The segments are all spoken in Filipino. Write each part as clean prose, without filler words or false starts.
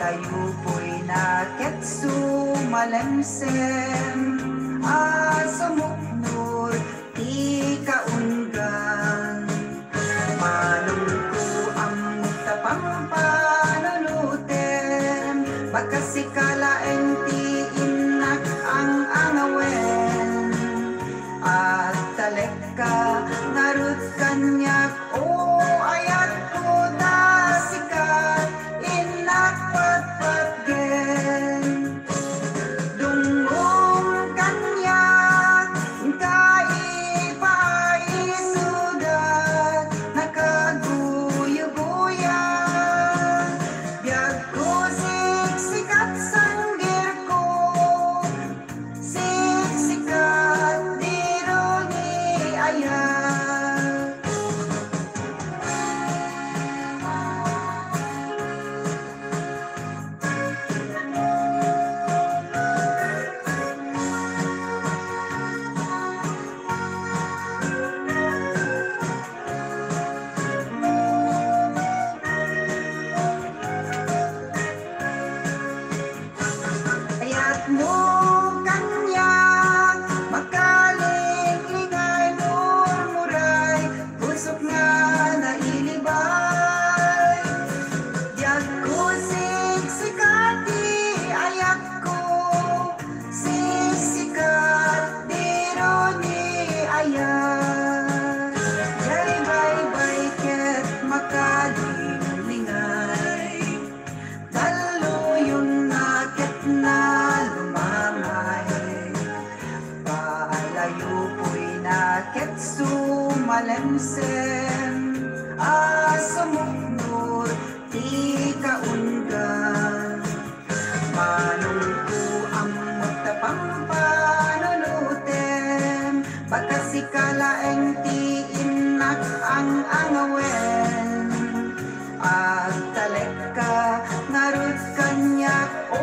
Palayo po'y nakit sumalemsem, sumuknur ti kaunggan. Manong ko ang tapang panulutem, pagkasikalaeng ti inak ang angawen. At taleka narut kanyak o ayat ko dasikat inak patpatgen. Dungong kanyak kaipaisudat nakaguyuguyan. Biag ko siksikat sanggir ko, siksikat diro ni ayat. Ayat mo kanyak makalinglingan murmuray, pusok nga nailibay. Diag ko siksikat di ayak ko, siksikat diro ni ayat. Jay bay ket makalinglingan, taluyong nakit na lumangay. Palayo po'y nakit sumalemsem, sumuknur ti kaunggan. Manong ko ang magtapang panulutem, pagkasikalaeng ti inak ang angawen. At taleka narut kanyak o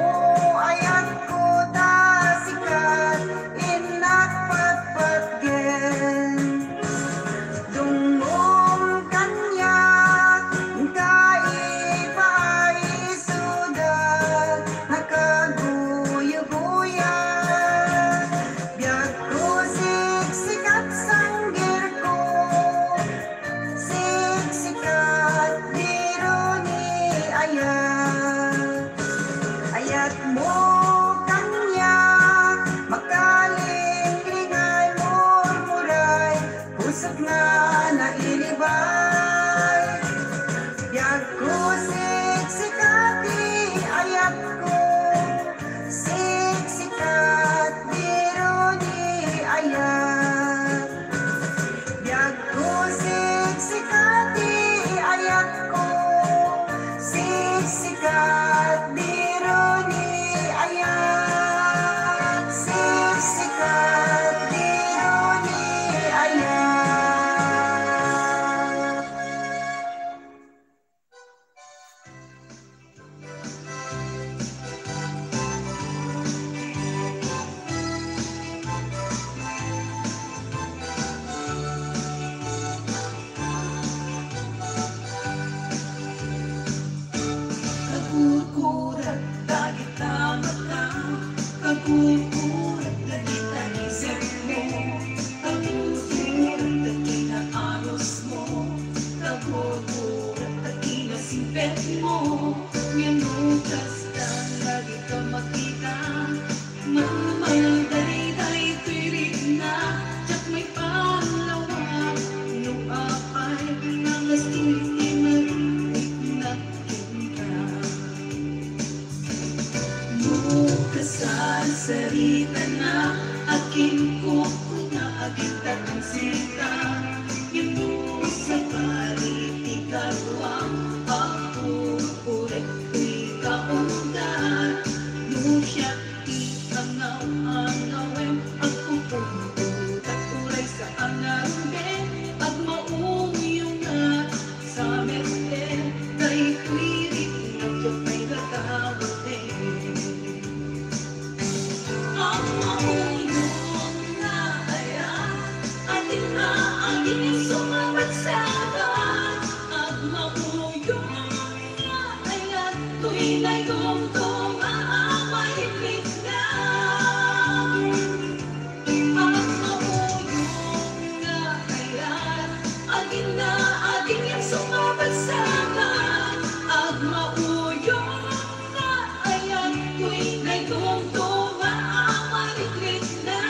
ayat ko dasikat inak patpatgen. Dungong kanyak kaipaisudat nakaguyuguyan. Biag ko siksikat sanggir ko, siksikat diro ni ayat. Ayat mo kanyak makalinglingan murmuray, pusok nga nailibay. Biag ko siksikat di ayat ko, siksikat diro ni ayat. Biag ko siksikat di ayat ko, siksikat diro ni ayat. Siksikat diro ni ayat. Kagugurat dagit na mata, kagugurat dagit na isip mo, kagugurat dagit na anos mo, kagugurat dagit na simpet mo. Minutas na lagi ka makita, mamal day tuwirid na, tsak may panglawa, nung apay ng astulit ni marinig na kita. Mukasal sarita na aking kuko na aking tatang sita. Yung sa palit ikaruang ako ulit ikaundan. Nusya angaw-angawin ang kumpulot at uray sa angaruin. At maumiyong na sa merte kay tuwirit na tiyok may gagawin. Ang maumiyong na ayan, ating na ang inyong sumabagsada. tuwing ay dumduma ang mahigpit na at mauyong na kaya't agin na aging yung sumabasakan at mauyong na ayan tuwing ay dumduma ang mahigpit na.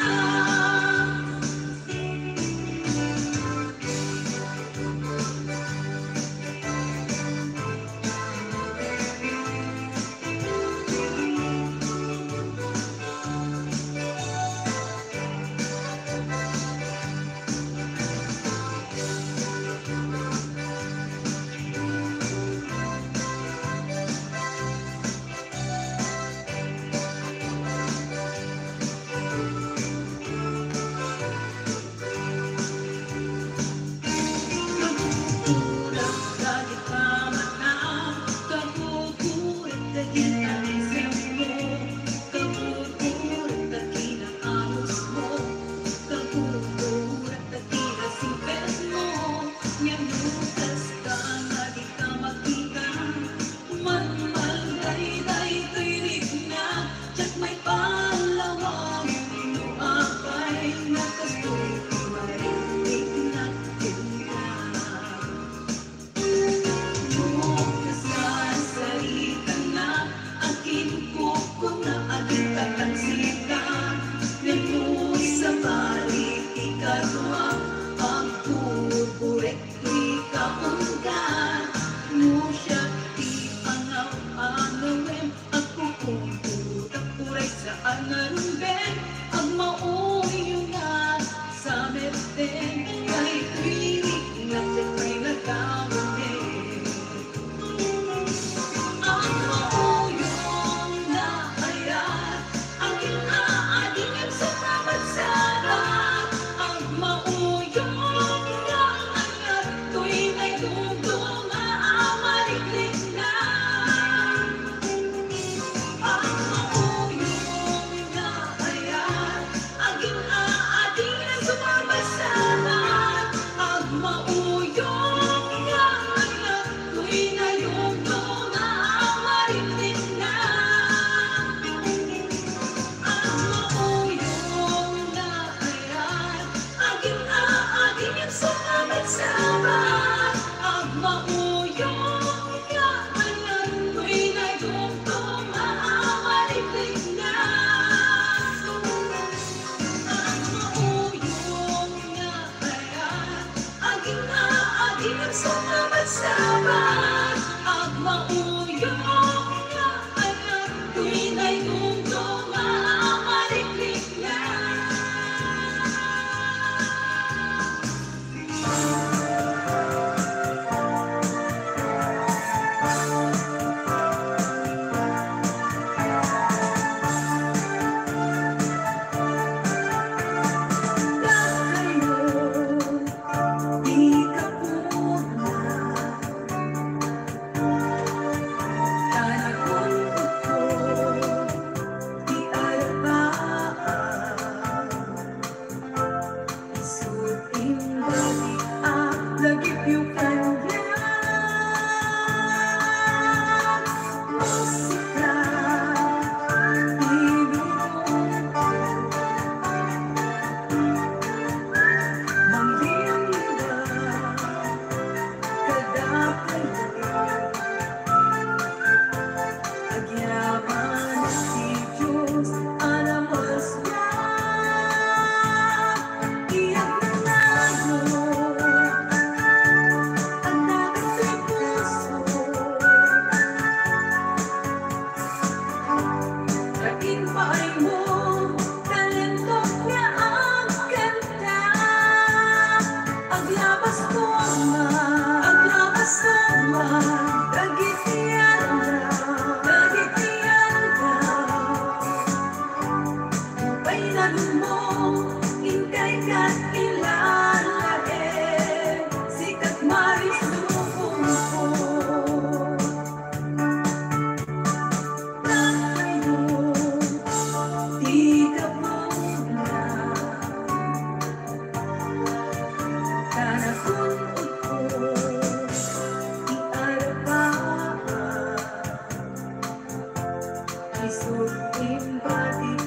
isot imbati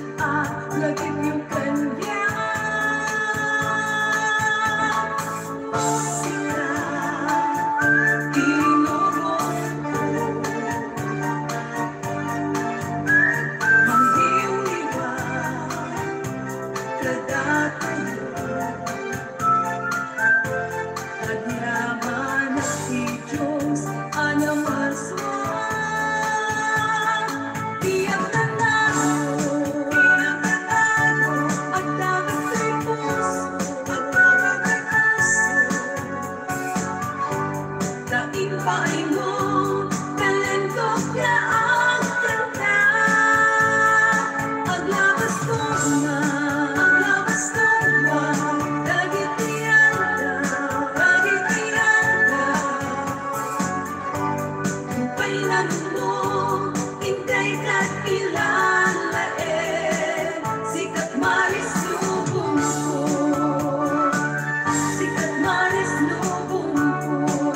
lagip yung kanya musika tinurong manghiuliwa kadatayo naghiraman si Diyos anamaswa tiyak na at dapat kay puso daing paay mo talento na ang kanta aglabas ko na dagitianda kailan mo intay ka't ilan laen sikat maris lubong ko sikat maris lubong ko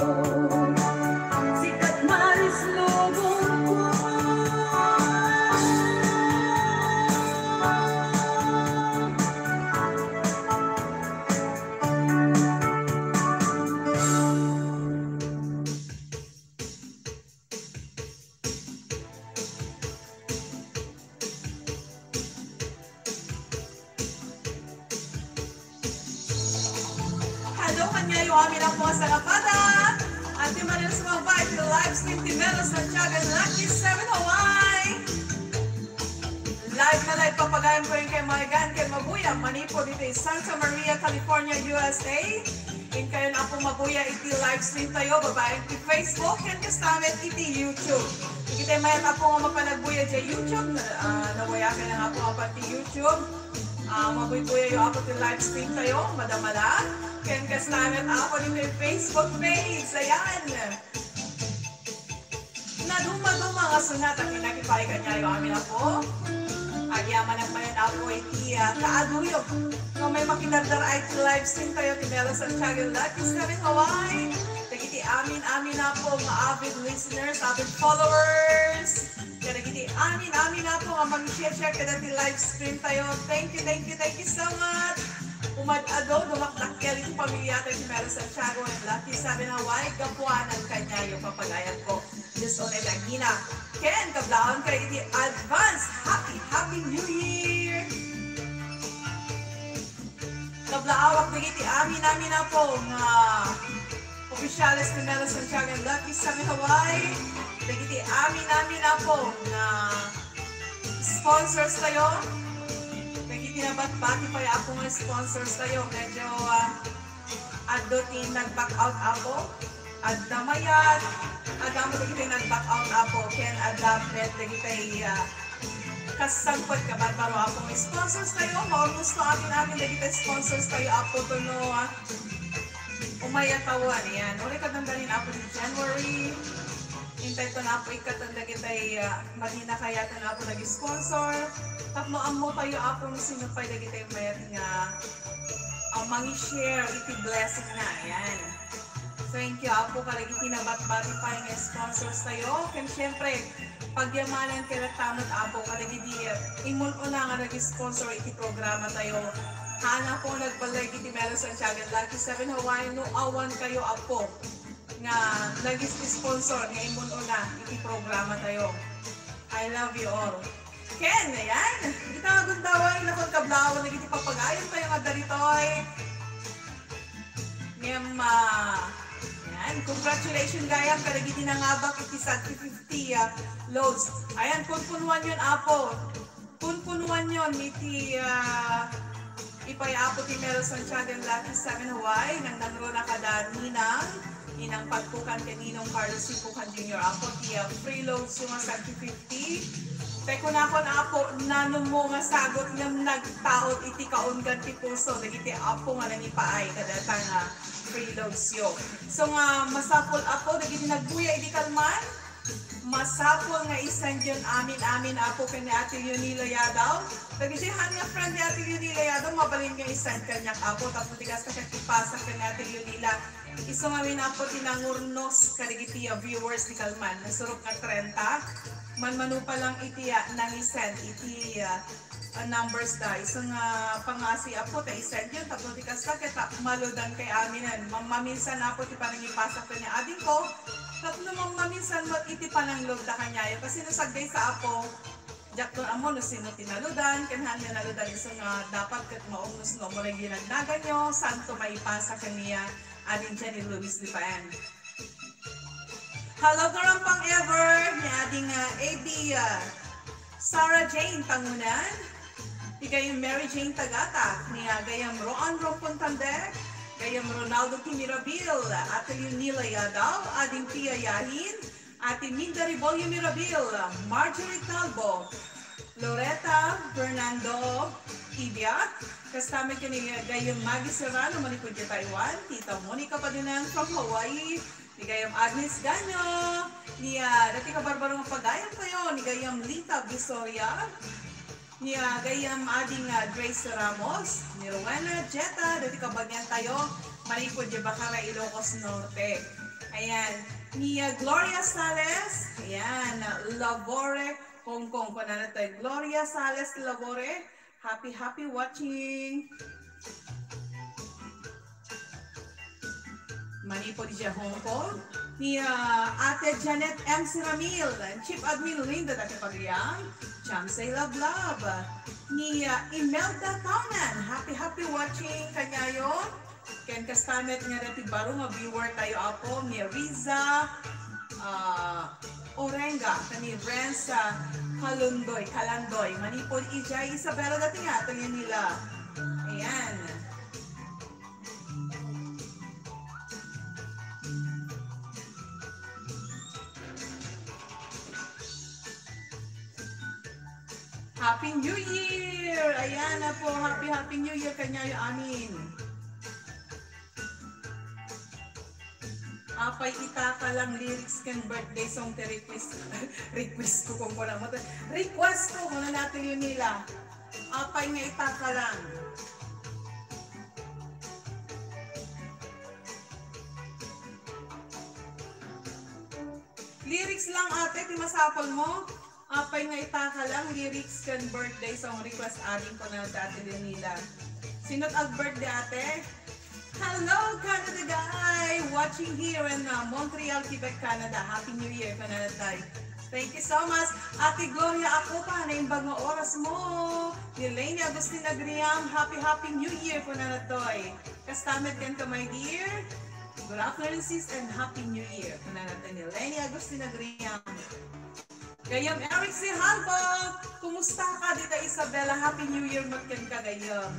sikat maris lubong ko Hello, kanya yung aming ang mga salapata. At di man sa mga vibe, the live stream Timelos ng Tiagan Lucky 7 Hawaii. Live na live papagayan ko rin kay Maigan, kay Mabuya, Manipo, dito in Santa Maria, California, USA. In kayo na po Mabuya, iti live stream tayo, babaeng ti Facebook, and kastamet iti YouTube. Ikitay mayat ako nga mapanagbuya dyan YouTube, nawaya ka na nga po nga pati YouTube. Mabuy-buya yung ako ti live stream tayo, madamada. Kaya kastamet ako din yung Facebook page, ayan. Naduma-duma nga sunat, ang pinakipalikan niya yung amin ako. Agyaman ang mayan ako iti kaaduyok. Kung may makidardar ay live stream tayo, Timelos ang Tiagan Lucky 7 Hawaii. Nagiti amin na po, mga avid listeners, avid followers. Kaya nagiti amin na po, ang mag-share kada ti live stream tayo. Thank you so much. Umad-ado, dumakdakya rin pamilya tayo Timelos ang Tiagan Lucky 7 Hawaii. Gapuan ang kanya yung papagayan ko. Diyos o nagagina. Ken, kablaon kayo iti advance. Happy New Year! Kablaawak na iti amin na po nga opisyalis ni Timelos ang Tiagan Lucky 7 Hawaii. Nagiti amin na po nga sponsors tayo. Nagiti na bat-bati pa yung ako nga sponsors tayo. Medyo adotin nag-back out ako. At namayat, agamo nagiti nag-back out ako. Ken adapted nagiti kasagpad ka ba baro ako may sponsors tayo. Mga gusto amin nagiti sponsors tayo ako to no umayatawan yan. Uli katandalin ako ni January. Hintay to na ako ikatanda kitay mahina kaya to na ako nag-sponsor. Tapno amo tayo ako ni sinupay na kitay mayat nga mangi-share iti blessing na. Ayan. Thank you ako kalagiti na bat-bati pa yung sponsors tayo. Kaya syempre, pagyamanan kaya tamot ako kalagiti imun una nga nag-sponsor iti programa tayo. Hana po nagbalay iti Timelos ang Tiagan Lucky 7 Hawaii no awan kayo ako nga nag-sponsor nga imun una iti programa tayo. I love you all. Ken, ayan. Kita nga gundaway na kung kablawan nagiti papagayon tayo nga daritoy. Ngem, ayan, congratulations gayam kalagiti na nga bak iti sa 50 loads. Ayan, punpunuan yun apo. Punpunuan yun iti ipayapo ti Timelos ang Tiagan Lucky 7 Hawaii nang nanro na kada ninang pagpukan kaninong Carlos Sipukan Jr. Apo ti free loads yung sa 50. Teko na ako nanong mo nga sagot ng nagtaot iti kaungan ti puso. Nagiti apo nga nangipaay kadata nga free loads yo. So nga masapol ako, nagiti nagbuya iti kalman. Masapol nga isan dyan amin apo ka ni Ate Leonila Yadaw. Nagisihan nga friend ni Ate Leonila Yadaw, mabalin nga isan kanyak apo. Tapos tigas ka kakipasa ka ni Ate Leonila. Iso nga amin apo tinangurnos kaligiti viewers ni Kalman. Nasurok nga 30. manmanu pa lang iti nang-isend iti numbers da. Isang pangasi apo ta isend yun. Tapos di kasta kita maludan kay aminan. Maminsan na po ti parang ipasak ka niya ading ko. Tapos naman maminsan mo iti pananglog da kanya. Kasi nasagday sa apo, jak to amo no sino tinaludan, kanhan niya naludan isang dapat kat maungus no mo rin ginagnaga nyo, saan to maipasa kaniya ading dyan ni Luis Lipaen. Hello karampang ever ni ading AB Sarah Jane Tangunan, ni gayong Mary Jane Tagata, ni gayong Roan Rompontandek, gayong Ronaldo Timirabil, Atelier Nila Yadaw, ading Pia Yahin, Ate Minda Ribolio Mirabil, Marjorie Talbo, Loretta Fernando Ibia, kasama ka ni gayong Maggie Serrano, Manikod ka Taiwan, Tita Monica Padunan from Hawaii, ni gayong Agnes Ganyo, ni dati ka barbarong pagayang kayo, ni gayong Lita Visoria, ni gayong ading Grace Ramos, ni Rowena Jetta, dati ka bagyan tayo, Manikod ka Bacala Ilocos Norte. Ayan, ni Gloria Sales, ayan, Labore, Hong Kong, panana tayo. Gloria Sales Labore, happy watching. Manipo di siya Hong Kong. Ni Ate Janet M. Siramil, Chief Admin Linda Takipagriang, Chamsay Love. Ni Imelda Taunan, happy watching kanya yun. Ken kastamet nga dati baro nga viewer tayo apo ni Riza Orenga kani Renza Kalandoy Manipod Ijay Isabela dati nga ito nila. Ayan. Happy New Year! Ayan na po, Happy New Year kanya yung amin. Apay itaka lang lyrics kan birthday song te request ko kung wala mo. Request ko kung natin yun nila. Apay nga itaka lang. Lyrics lang ate, timasapol mo. Apay nga itaka lang lyrics kan birthday song request ating ko na dati din nila. Sinot ang birthday ate? Hello, Canada guy! Watching here in Montreal, Quebec, Canada. Happy New Year, Canada tayo. Thank you so much. Ate Gloria, ako pa, naimbag ng oras mo. Ni Lainey Agustina Griam, happy New Year po na natoy. Kastamit kan ka, my dear. Good afternoon, sis, and Happy New Year po na natin ni Lainey Agustina Griam. Gayam Eric C. Halbo, kumusta ka dito Isabella? Happy New Year magkan ka gayam.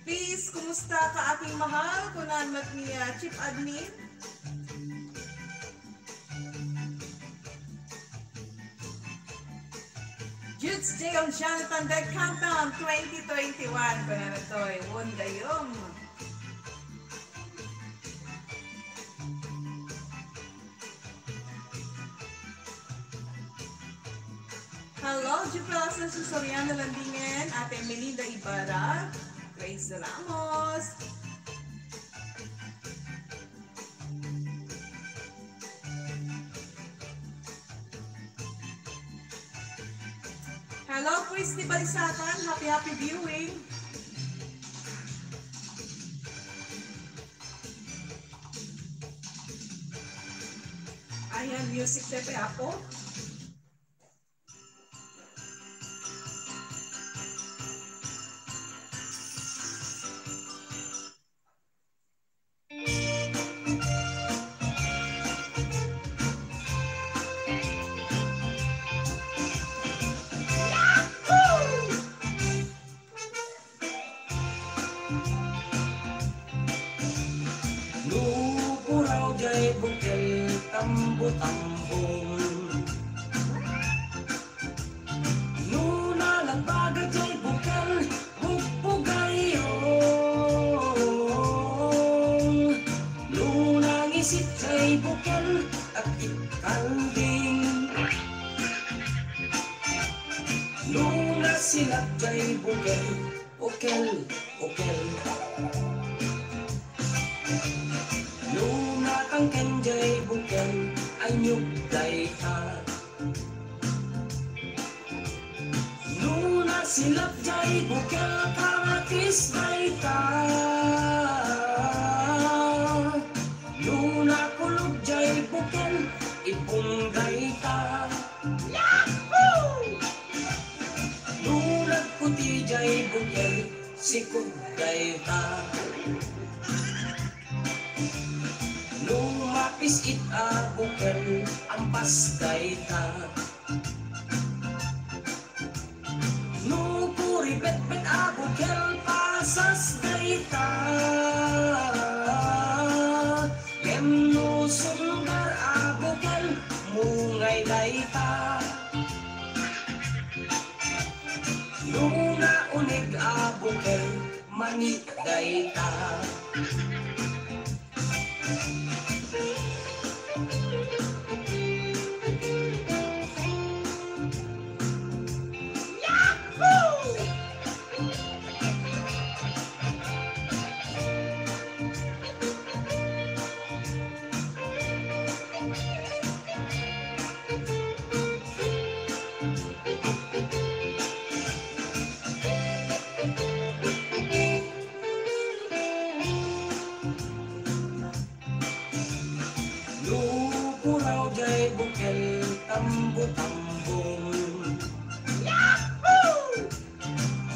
Please, kumusta ka aking mahal? Kunan mat ni Chief Admin. Jude's Day on Jonathan Dead Countdown 2021. Kunan na to eh. Wanda yung. Hello, Jupela sa Soriano Landingen. Ate Melinda Ibarra. Grace Ramos. Hello, Christy Balisatan. Happy viewing. Ayan, music tepe ako. silap jay bukel kamatis baita. Luna kulog jay bukel ipong gaita. Luna puti jay bukel sikog gaita. Lumapis it a bukel ampas gaita. Nupuri bet-bet a bukel pasas gaita. Lem no sundar a bukel mungay gaita. Luna unig a bukel manit gaita. Lupuraw jay bukel tambo-tambong.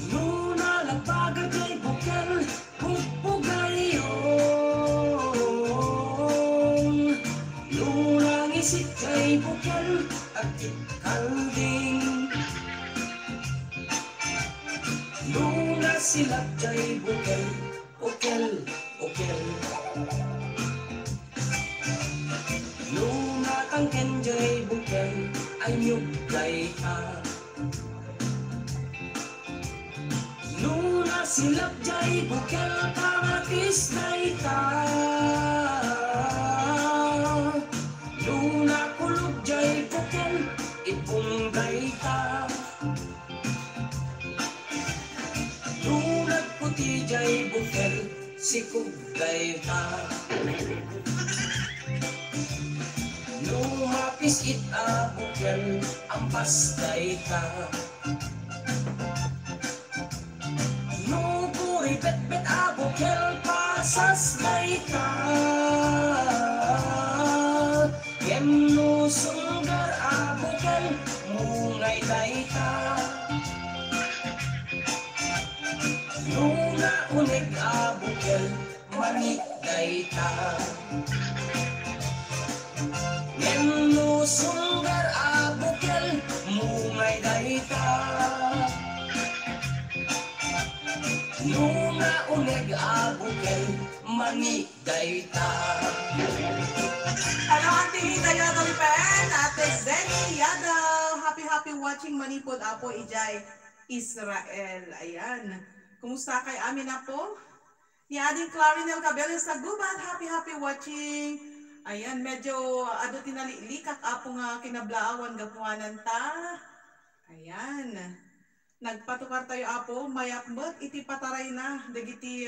Luna lagbaga jay bukel bugpugayong. Luna ngisik jay bukel akit kalding. Luna silap jay bukel ukel ukel. Luna tangken jay bukel ayub gaita. Luna silap jay bukel kamatis gaita. Luna kulog jay bukel ipong gaita. Luna puti jay bukel sikog gaita. Lumapis it a bukel ampas gaita. Nupuri bet-bet a bukel pasas gaita. Kem no sundar a bukel mungay gaita. Luna unig a bukel manit gaita. Nemo sunggar a bukel mungay gaita. Nuna uneg a bukel mani gaita. Ano ang tinita Yadaw Pen? Ate Zenny Yadaw. Happy watching Manipod Apo Ijay Israel. Ayan. Kumusta kay amin na po? Ni Ading Clarinel Cabello sa Gubat. Happy watching. Ayan, medyo ado tinalilikak apo nga kinablaawan gapuanan ta. Ayan. Nagpatukar tayo apo, mayakbot iti pataray na dagiti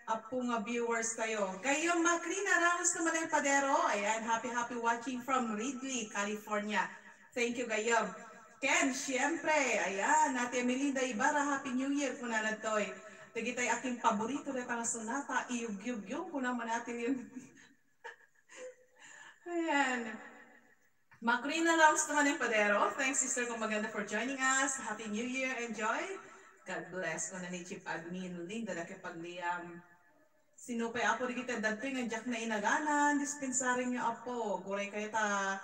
apo nga viewers tayo. Kayo Macrina Ramos naman ang padero. Ayan, happy watching from Ridley, California. Thank you gayom. Ken, syempre, ayan, Ate Melinda Ibarra, Happy New Year po na natoy. Dagitay aking paborito na tanga sonata, iyug-yug-yung po naman natin yun. Ayan. Macrina Ramos naman ang padero. Thanks, Sister Kumaganda, for joining us. Happy New Year. Enjoy. God bless. Kung na ni Chief Admin Linda na kipagliam. Sinupay apo di kita dagtoy nga jak na inaganan. Dispensaring niya apo. Guray kayo ta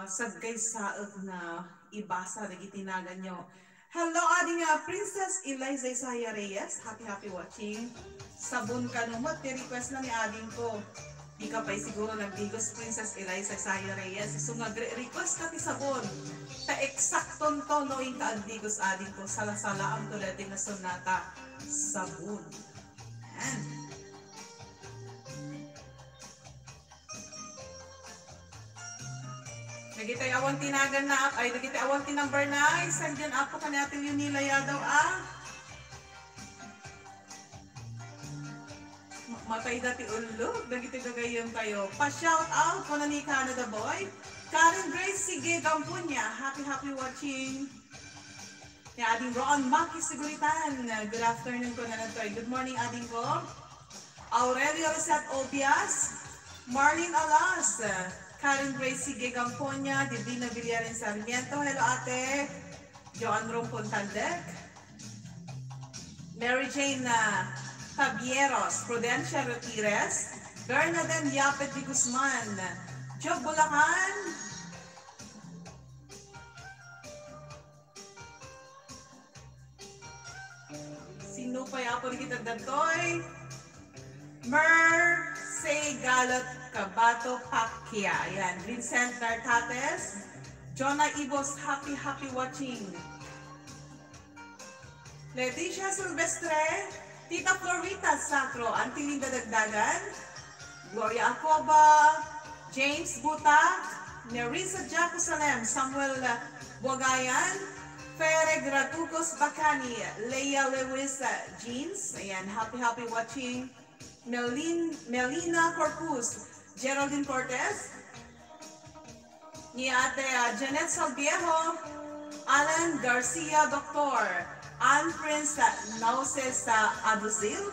sagay saag na ibasa na gitinagan nyo. Hello, ading Princess Eliza Isaya Reyes. Happy watching. Sabon ka numot. Request na ni ading ko. Di ka pa'y siguro nagdigos Princess Eliza Isaya Reyes. So request ka ti sabon. Ta eksakton to knowing ka agdigos ading ko. Salasala ang tulad na sonata. Sabon. Ayan. Nagitay awan tinagan na ay nagitay awan tinumber na. Send yan ako ka natin yun nila yadaw Matay dati ulo, nagitay gagayong kayo. Pa-shout out ko na ni Canada Boy. Karen Grace, sige, gampo niya. Happy watching. Ni ading Ron Maki Siguritan. Good afternoon ko na nantoy. Good morning ading ko. Aurelio Rosat Obias. Marlene Alas. Karen Gracie Gegamponya. Divina Villarin Sarmiento. Hello ate. Joan Rompon Tandek. Mary Jane Tabieros. Prudencia Ramirez. Bernadette Yapet de Guzman. Job Bulacan. Sino pa yapo rin kita datoy? Say Galot Cabato Pakia. Ayan. Vincent Nartates. Jonah Ibos, happy watching. Leticia Silvestre. Tita Florita Sacro. Auntie Linda Dagdagan. Gloria Acoba. James Butak. Nerissa Jacusalem. Samuel Buagayan. Fere Gratucos Bacani, Leia Lewis Jeans, ayan, happy watching. Melina Corpus, Geraldine Cortez, ni ate Janet Salviejo, Alan Garcia Doctor, Ann Prince Nauses Adusil,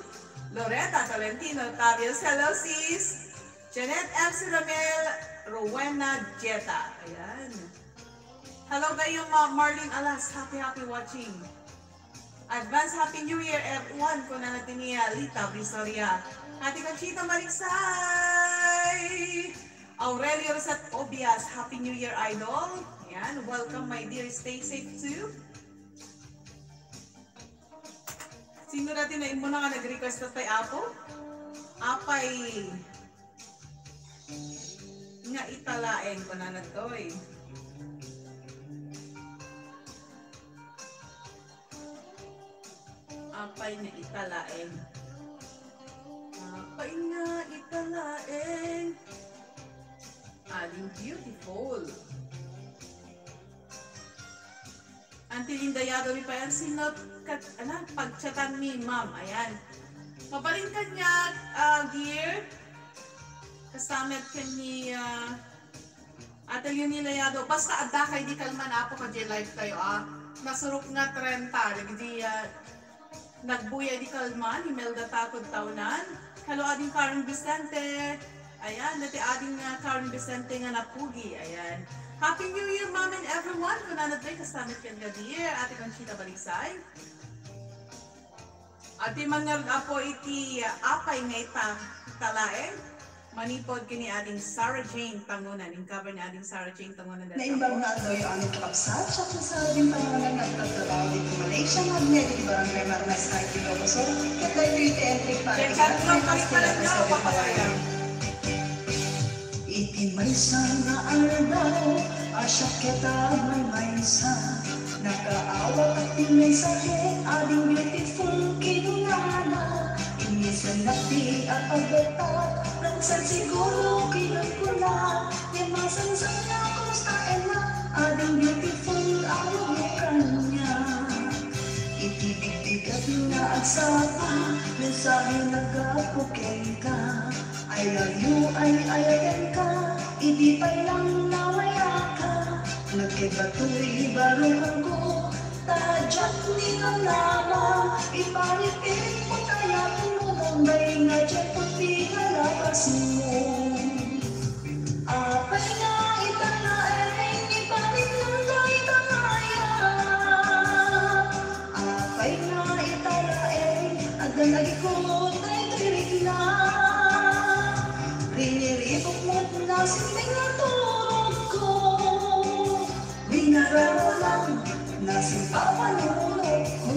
Loretta Tolentino Tavios, hello sis, Janet MC Ramel, Rowena Jetta, ayan. Hello kayo Marlene Alas, happy watching. Advance Happy New Year everyone ko na natin ni Lita Visoria. Ate Conchita Mariksay. Aurelio Rosat Obias, Happy New Year idol. Yan, welcome my dear, stay safe too. Sino natin na muna ka nag-request na tayo Apo? Apay nga italain ko na natoy. Apay na italaeng. Apay na italaeng. Aling beautiful. Auntie Linda Yado, pa yan sinot pagchatan mi, ma'am. Ayan. Mabalin ka niya, gear. Kasamet ka ni Ate Yunila Yado. Basta adda kay di kalman apo ka live tayo, Nasurok nga 30. Lagi nagbuya di kalman, Imelda Takod Taunan. Hello ading Karen Vicente. Ayan, dati ading Karen Vicente nga napugi. Ayan. Happy New Year, mom and everyone. Kung nanatay, kasamit kan gadir. Ate Conchita Baliksay. Ate Manerd Apo iti apay nga italae. Manipod kini ading Sarah Jane Tangunan. In cover ni ading Sarah Jane Tangunan. Naimbang na ito yung aming kapsat sa kasabing pangalan at pagtrabaho dito Malaysia Magnet di Barangay Marnas High Kiloso at dahil ito entry para iti may sana aldaw asya kita may sa nakaawa at may sakit ading beautiful kinunana inisan natin at pagbatat nang sa siguro kinagkula yung masansang na kumustain na ading beautiful ang mukha niya itibig-bigat na at sapa mensahe nagkapukin ka I love you, ay ayayan ka hindi pa'y lang nawaya ka nagkibato'y baruhan ko tadyak ni kalama ipanipin mo kaya tumugambay nga dyan puti halakas mo apay nga itanaeng ipanip ng tayo tangaya apay nga itanaeng at nalalikot ay tirig na riniripok mo't nasiming na turog ko binarawalan nasimpapanulog ko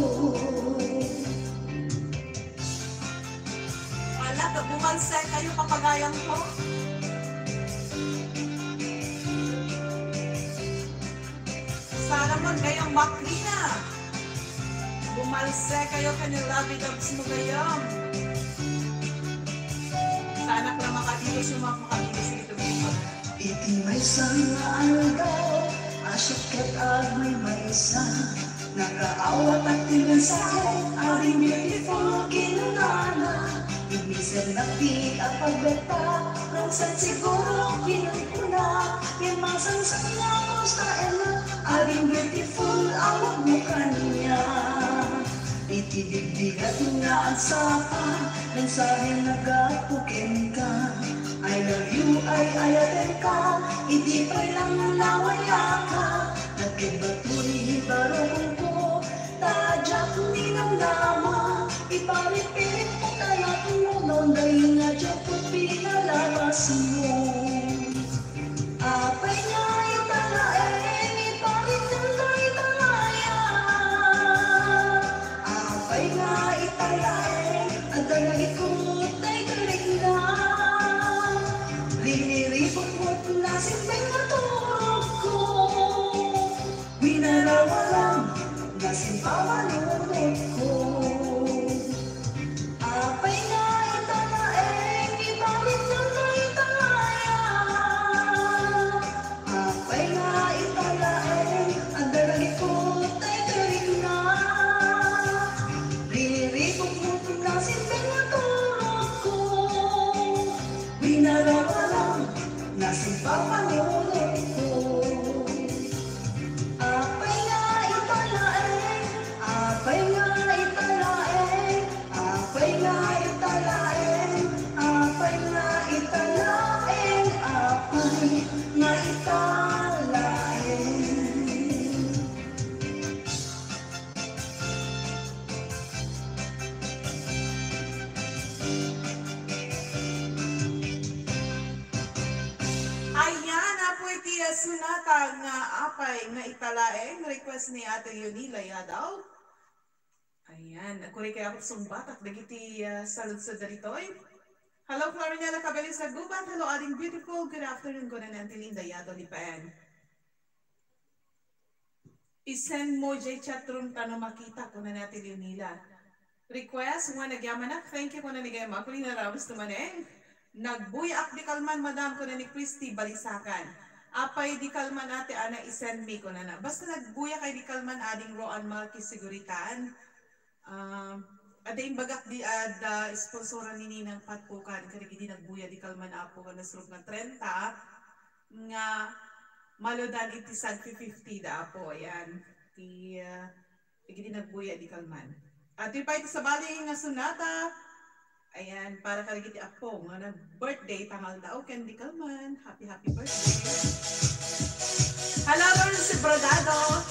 Wala, bumalsay kayo papagayang ko. Sana man kayong makrina. Bumalsay kayo kanilabi-labs mo kayong. Sana lang makatilos yung makatilos dito dito. iti may sana aldaw asyat kat agmay may isa nakaawat at tinasakit aring beautiful kinunana Ibisan natin ang pagbata nang sa siguro pinagpuna yung masansang na kustain na aring beautiful ang mukha niya Dinatungaan sa mensahe nagapukin ka. I love you ay ayaten ka, hindi pa lang nawaya ka. Nagkibatuloy barong ko, tadyak ninamnama. Iparipirit ko kaya tumunon, dahil nga dyan ko pinalabas mo. Apay nga yung talaeng, iparit ng talaya. Apay nga italaeng, ang dalagit ko mo'y galing na. Liniripot mo't nasimpay na turog ko. Winarawalang, nasimpawan ulit ko. Apay nga italaeng, iparit ng talaya. Apay nga italaeng, ang dalagit ko mo'y galing na. Liniripot mo't nasimpay na turog ko. Winarawalang, nasimpawan ulit ko. Apay nga italaeng, apay nga italaeng, apay nga italaeng, apay nga italaeng, apay nga italaeng. Ayan, apoy tiya sunata nga apay nga italaeng request ni Ate Leonila Yadaw. Ayan, kuri kaya ako sumbatak dagiti salud-sud daritoy. Hello, Florinella Cabelli sa Gubat. Hello, ating beautiful. Good afternoon ko na Auntie Linda Yadaw ni Pan. I-send mo jay chatroom tano makita ko na natin Leonila. Request, nga nagyaman na. Thank you ko na nigay mo. Ako rin narawis tumaneng. Nagbuyak di kalman, madam ko na ni Christy Balisakan. Apay di kalman ate ana isend me ko na na. Basta nagbuyak kay di kalman ading Roan Malki Siguritan. Ada imbagak di ada sponsoran ni Ninang Patpukan. Kaya di nagbuya di kalman apo ka nasrug na 30. Nga malodan itisag 50 da apo. Ayan. Di nagbuya di kalman. At yung pa ito sa bali nga sunata. Ayan, para kaligiti apo nga na birthday tangal daw ken di kalman. Happy birthday. Hello Lord si Brodado.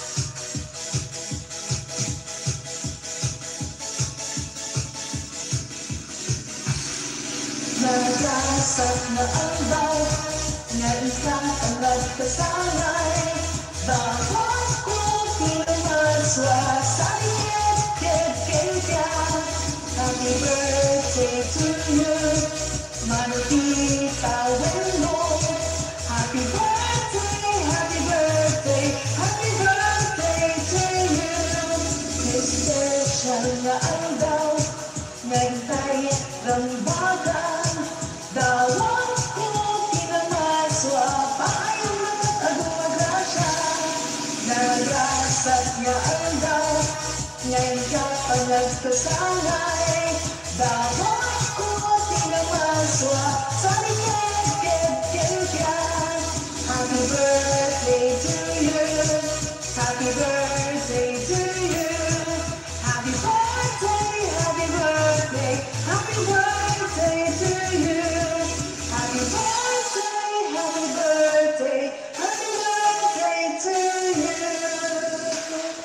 Nagasat na ang daw, nga ikatanggad ka sanay. Bakit ko pinamaswa sa iyat kaya. Happy birthday to you, Manukita Wendo. Happy birthday, happy birthday, happy birthday to you. Special na ang daw, nagtay ng bagan. Dawang ko pinamaswa, paayong natagong magrasya. Nagrasat niya ang daw, ngayon ka pa nagkasanay. Dawang ko pinamaswa, sa likod-ked-ked. Happy birthday to you, happy birthday to you. Happy birthday, happy birthday, happy birthday to you. Happy birthday, happy birthday, happy birthday to you.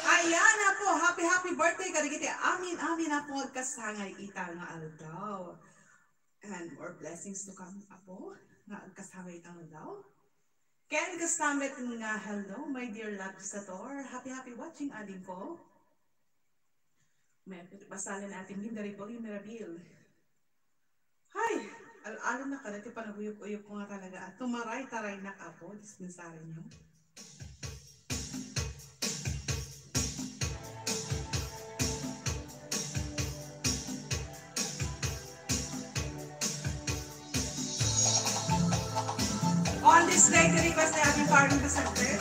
Ayan na po, happy birthday kaligiti. Amin na po kasangay ita nga aldaw. And more blessings to come apo nga kasangay ita nga aldaw. Ken kastamit nga hello my dear Labsator. Happy watching adin ko. May pasalin natin hindari po yung Mirabil. Hay, alam na ka, dati pa naguyok-uyok ko nga talaga. Tumaray-taray na ka po, dispensary niyo. On this day, the request na ating parang pasagter.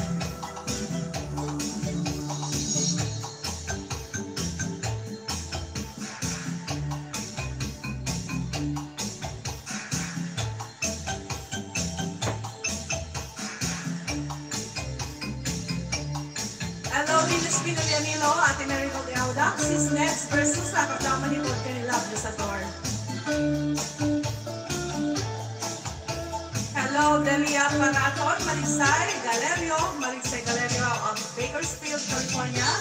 Hello, Rina Alex Pinolianilo, Ate Mary Auda, Sis Nets versus Nakapdaman ni Vodka ni Love Lusador. Hello, Delia Paraton, Marisay Galerio of Bakersfield, California.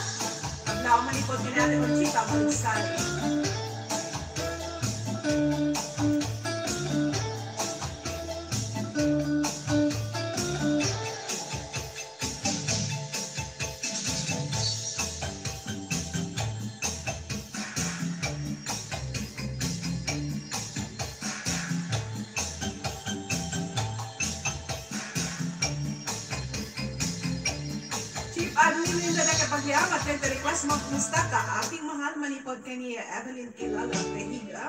Kapdaman ni Vodka ni Ate Conchita, Marisay. Admin nila na kapagyang at request mo kumusta ka ating mahal manipod kani Evelyn Kilala Pehiga.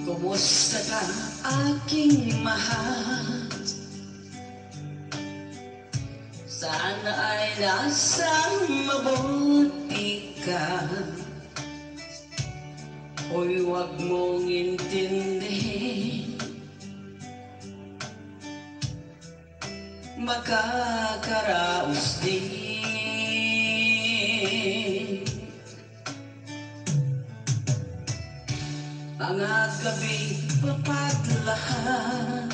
Kumusta ka aking mahal? Sana ay nasa mabuti ka. Hoy, huwag mong intindihin, makakaraos din. Mga gabi papaglahan,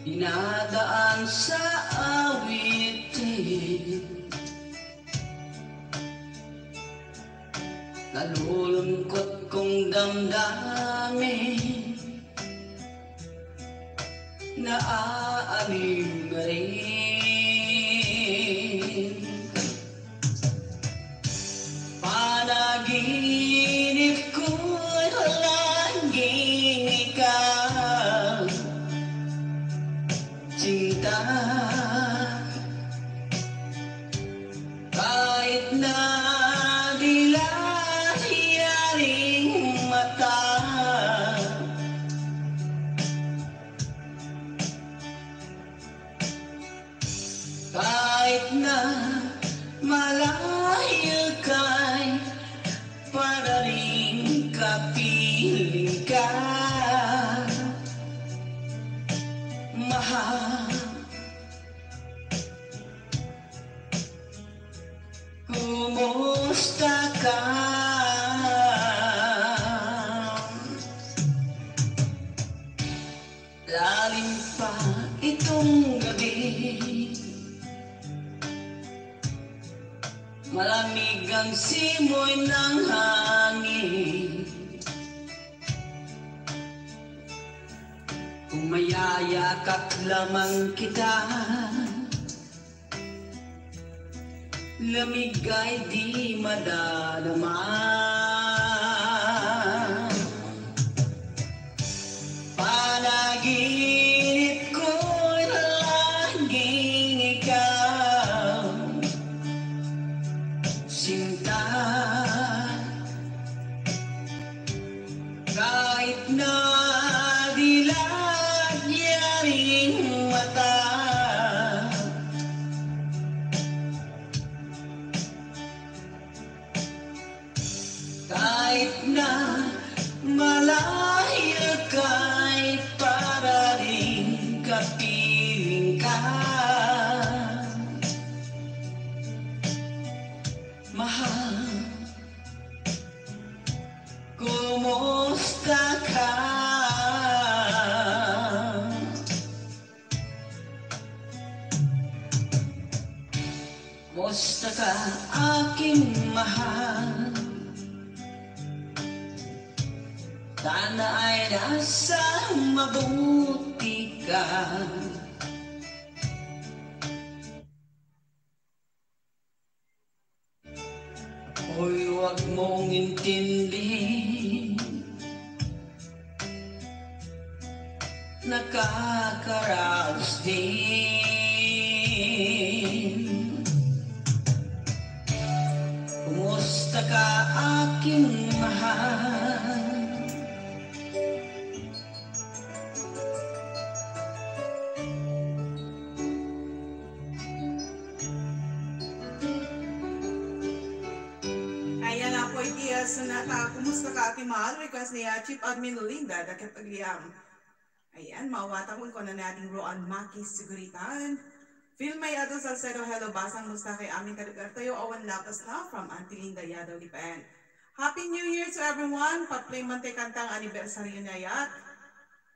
dinadaan sa awitin, nalulungkot kong damdamin, naaalim na rin. Panaginip ko'y laging ikaw, cinta, kahit na dilahiyaring mata, kahit na malayo ka'y para rin kapiling ka, mahal. Kumusta ka? Lalim pa itong gabi, malamig ang simoy ng hangin. Kung mayayakap lamang kita, lamig ay di madadama. Panaginip ko'y laging ikaw, sinta, kahit na dilagyaring mata, kahit na malayo ka'y para rin kapiling ka, mahal. Kumusta ka? Kumusta ka aking mahal? Sana ay nasa mabuti ka. Hoy, huwag mong intindihin, nakakaraos din. Kumusta ka aking mahal? request na kumusta ka aking mahal, request ni Chief Admin Linda, Dakipagliam. Ayan, mawata ko na natin Roan Makis Siguritan. Phil May Ato Salcedo, hello, basang musta kay aming kadugar tayo, awan lapas na from Auntie Linda Yadaw Lipan. Happy New Year to everyone, patplay man tayo kantang anibersaryo na yat.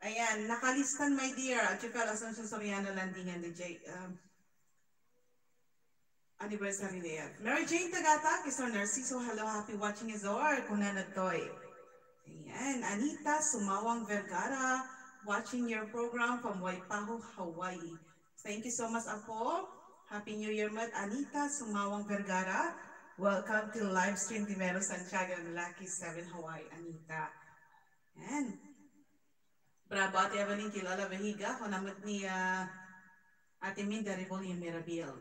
Ayan, nakalistan my dear, at Chifel Asuncion Soriano Landingan ni Jay. Anniversary na yan. Mary Jane Tagata, Kisor Narciso, hello, happy watching Izor, Kunanatoy. Ayan, Anita Sumawang Vergara, watching your program from Waipahu, Hawaii. Thank you so much, Apo. Happy New Year, Mat. Anita Sumawang Vergara, welcome to live stream Timero Santiago ng Lucky 7 Hawaii, Anita. Ayan. Bravo, Ate Evelyn Kilala Vehiga, kunamot ni Ate Minda Rivol yung Mirabil.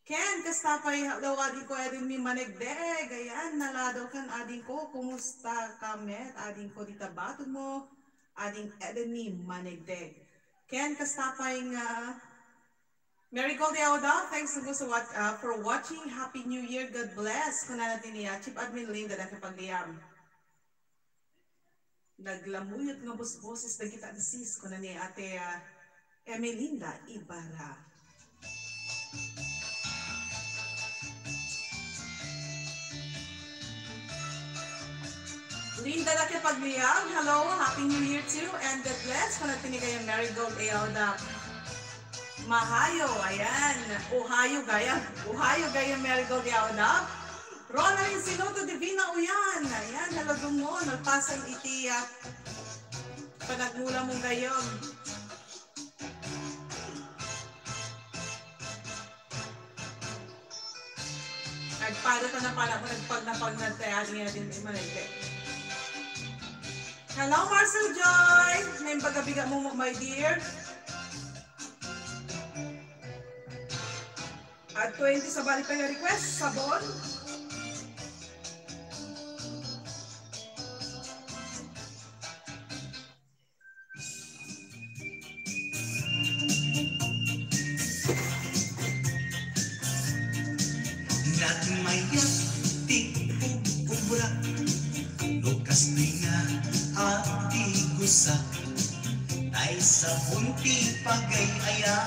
Ken, kastapay, hello, ading ko, ading mi manegdeg. Ayan, naladaw kan, ading ko, kumusta kamet, ading ko dita bato mo, ading ading mi manegdeg. Ken, kastapay nga, Mary Gold Yaoda, thanks for watching. Happy New Year, God bless. Kuna natin niya, Chief Admin Linda, nakipagliyam. Naglamuyot nga boses na kita disis, kuna ni Ate Emelinda Ibarra. Linda Dakipagliam, hello, Happy New Year too, and God bless. Kung natin kayong Marigold Eoda Mahayo, ayan, Uhayo gaya Marigold Eoda. Ronald Siloto Divina Uyan, ayan, halagong mo, nagpasan iti panagmula mong gayon. Nagpada ka na pala mo, nagpag-nagtayarin nga din managde. Hello, Marcel Joy! Ngayon pagkabiga mo, my dear. At 20 sa balik pa yung request, sabon. Nagmayat, tik-ubra, lukas na nga ati gusa, ay sa punti pagay-aya,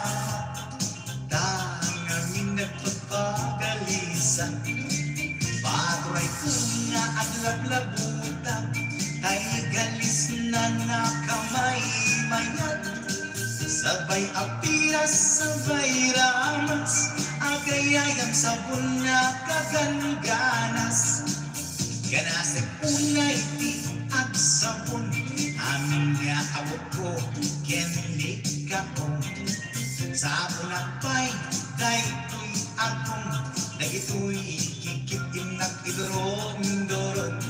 tangamin nagpagpagalisa, patray ko nga aglablabuta, ay galis na nakamay mayat, sabay apiras, sabay ramas, agayayang sabon na kaganganas, ganasag unay di at sabon, amin nga awag ko, kenlik ka o, sabon at pa'y, dahito'y akong, dahito'y kikitim na idorong-doron,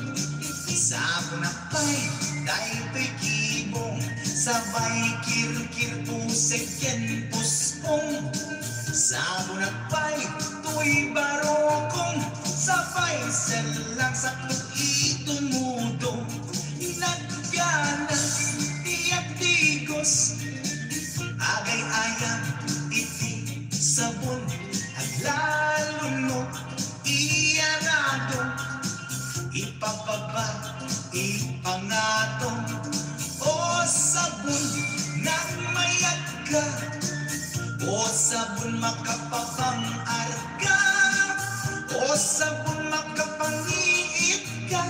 sabon at pa'y, dahito'y kibong, sabay kirkir pusek yen puspong, sabon at pa'y, to'y barokong, sabay selang sa itumudong, nagganas, tiyak digos, agay-ayang iti sabon, at lalo no, iyarado, ipapaba, ipangatong, o sabon, nagmayat ka, o sabon makapabang arga, o sabon makapangiit ka,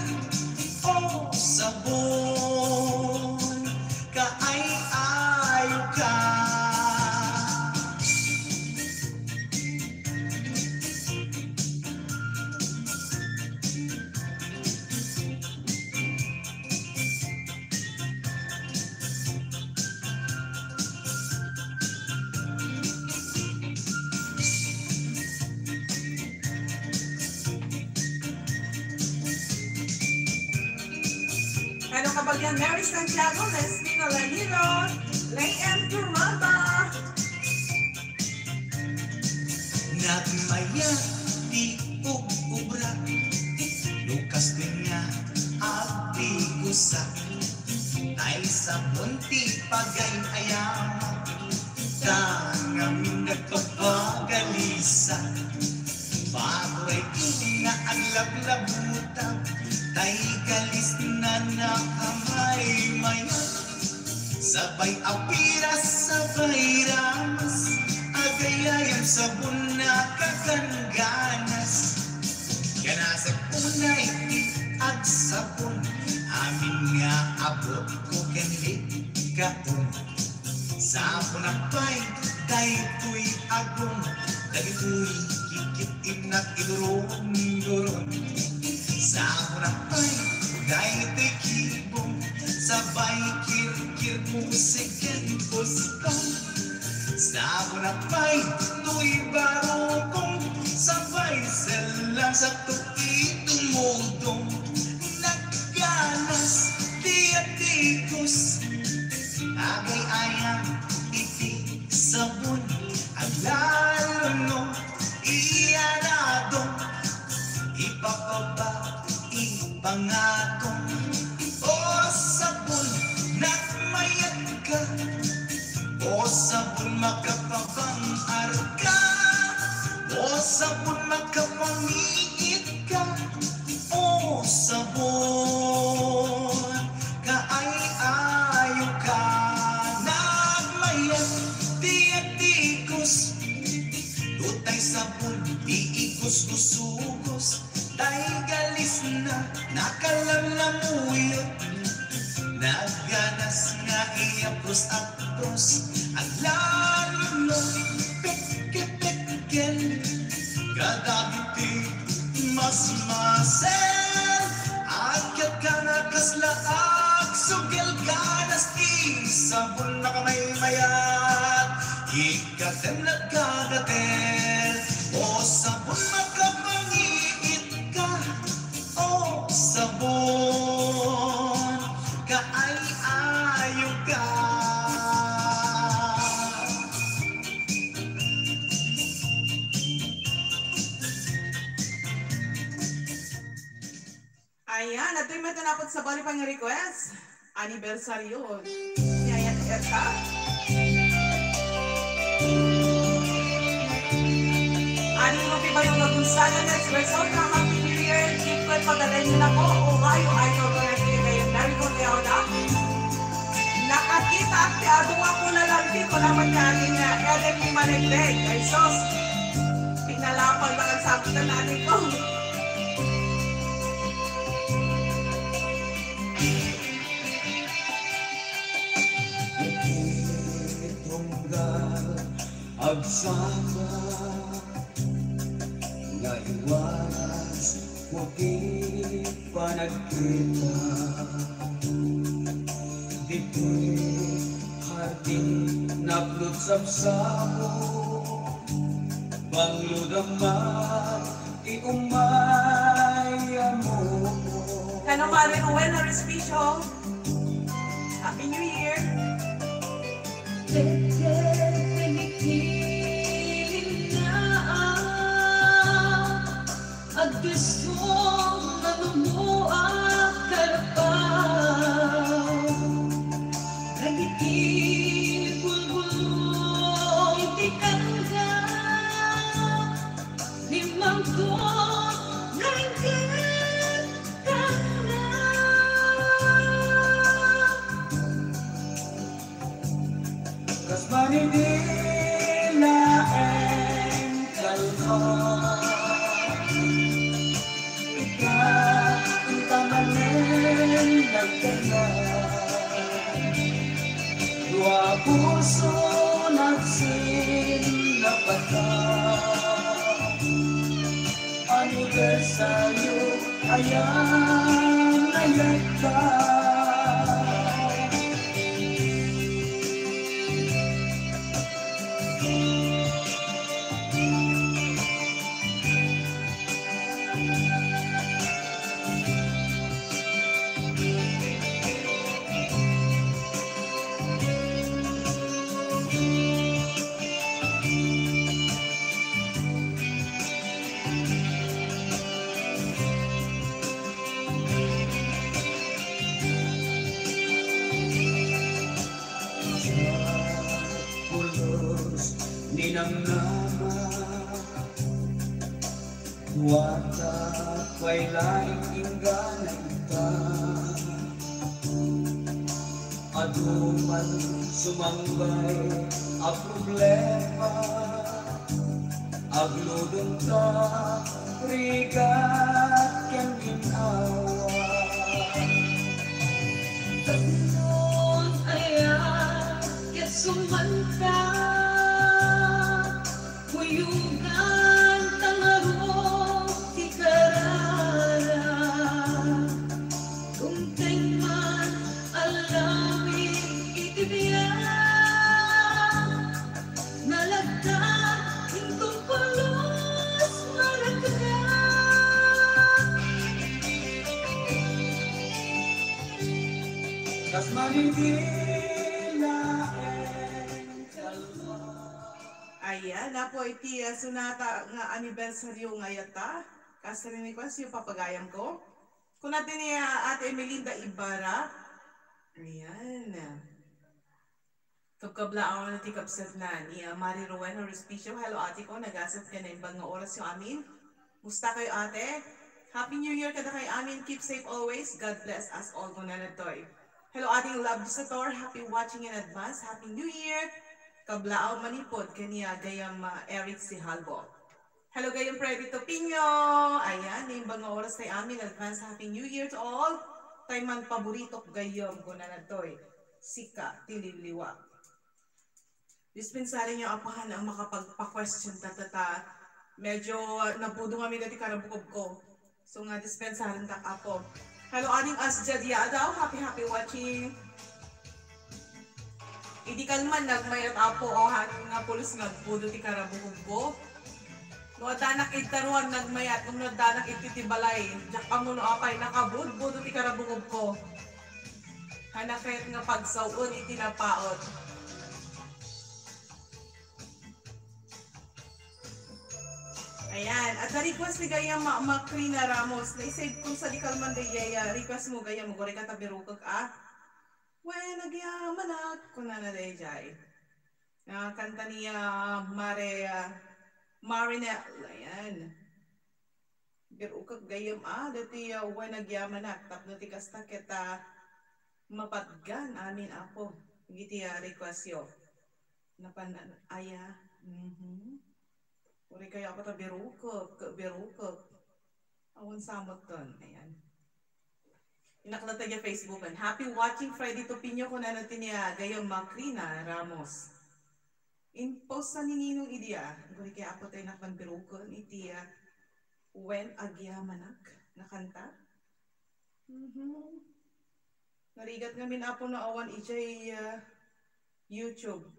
o sabon kaay-ayo ka. Hello kabagyan, Mary Santiago, Leslie Nolaniro, Lay M. Turmaba. Nagmaya di ubra, lukas din nga abdi gusa, ay sa bunti pagay-ayam, tangamin nagpapagalisa, bago ay nga ang lablabuta, sabay apiras, sabay ramas, agayayam sa buna kakangganas. Kana sa kunay at sabon, amin nga abot ko kanlit kaon. Sa punapay, dahito'y agong, dahito'y kikitin at iluron-luron. Sa punapay, dahito'y kibong, sabay kir-kir musikan puspang. Sa punapay, to'y barokong, sabay selang sa tuki tumudong. Nagganas, diatikos, agay ayang itik sabon, alalunong iyanadong, ipapaba ipangatong. O sabon nagmayat ka, o sabon makapabangar ka, o sabon makapangiit ka, o sabon kaay-ayo ka. Nagmayat diatikos, tutay sabon di igos-gusugos, tay galis na nakalamlamuyot. Nagganas nga iapros-apros, at lalo no pek-pek-ken, kadagiti mas-masel, agad ka na kaslaak, sugil ganas di sabon na kamay-mayat, ikatem nagkagatel, o sabon makapangiit ka, o sabon kaay-ayo ka. Ayan, at may matanapot sa bali pang request. Anibersaryo. Ayan, eta. Ani mo piba yung magunsana next result na Happy New Year. Keep ko pagdalay nila ko. O kayo, ayaw ko na kayo kayo. Dari ko kayo na. Nakakita at tiadong ako na lang dito naman natin na LMP Managleg. Ay sos, pinalapag lang ang sabi na natin ko. Agsama nga iwanas mo di pa nagkita, dito'y harding naplutsabsamo, pangludamat iumaya mo. Kano Marin Uwen na respisyo. Happy New Year! At gusto na at karapaw, nagiti bulbulong itikanga, limang to nainggit ka na. Kas manidila en kalma, dua puso nagsinapata, anibersaryo ayan nayagka. Ninamnama wata kaila'y ingganay ta, Anuman sumangbay a problema, agludon ta rigat ken ginawa. Tanon aya ket sumanta kuyugan tangaro ti karara kunteng man alami itibiya nalagda intong pulos malagda. Kas manibila en kalma. Ayan, na po iti sunata nga anibersaryo nga yata. Kasarinig ko siyo papagayam ko. Kung natin ni Ate Melinda Ibarra. Ayan. Kapkablaan na ti kapsat na ni Mari Rowena Respicio. Hello ate ko, nagasap ka na ibang nga oras yung amin. Musta kayo ate? Happy New Year kada kay amin. Keep safe always. God bless us all ko na natoy. Hello ating love Sator. Happy watching in advance. Happy New Year. Kablaaw manipod kaniya gayam Eric si Halbo. Hello gayam Freddy Topinyo. Ayan, yung mga oras tayo amin. Advance Happy New Year to all. Tayo man paborito gayam ko na natoy. Sika, tililiwa. Dispensary niyo apahan ang makapagpa-question tatata. Medyo nabudo kami dati karabukog ko. So nga dispensary ta apo. Hello aning Asjadia daw. Happy watching. Idi kalman nagmayat apo o nga pulos nga budo ti karabukog ko. No danak itaruan nagmayat kung no danak ititibalay. Jak pamuno apay nakabud budo ti karabukog ko. Hanakayat nga pagsawon itinapaot. Ayan, at na-request ni Gaya Macrina Ramos, na-save kung sa Dikalman Gaya, request mo Gaya, magore ka tabirukag when nagyamanak, kung na day jay. Kanta niya Marinette, ayan. Birukag Gayam dati when nagyamanak, tapno ti kasta kita mapatgan, amin apo. Giti request yo. Napanan, aya. Uri kaya ako ta birukag. Awan samot ton. Ayan. Inaklata niya Facebookan. Happy watching Friday Topinyo ko na natin niya gayong Macrina Ramos. In post sa nininong idiya. Uri kaya ako tayo napanbirukag iti when agyamanak na kanta. Narigat ngamin apo na awan ijay YouTube.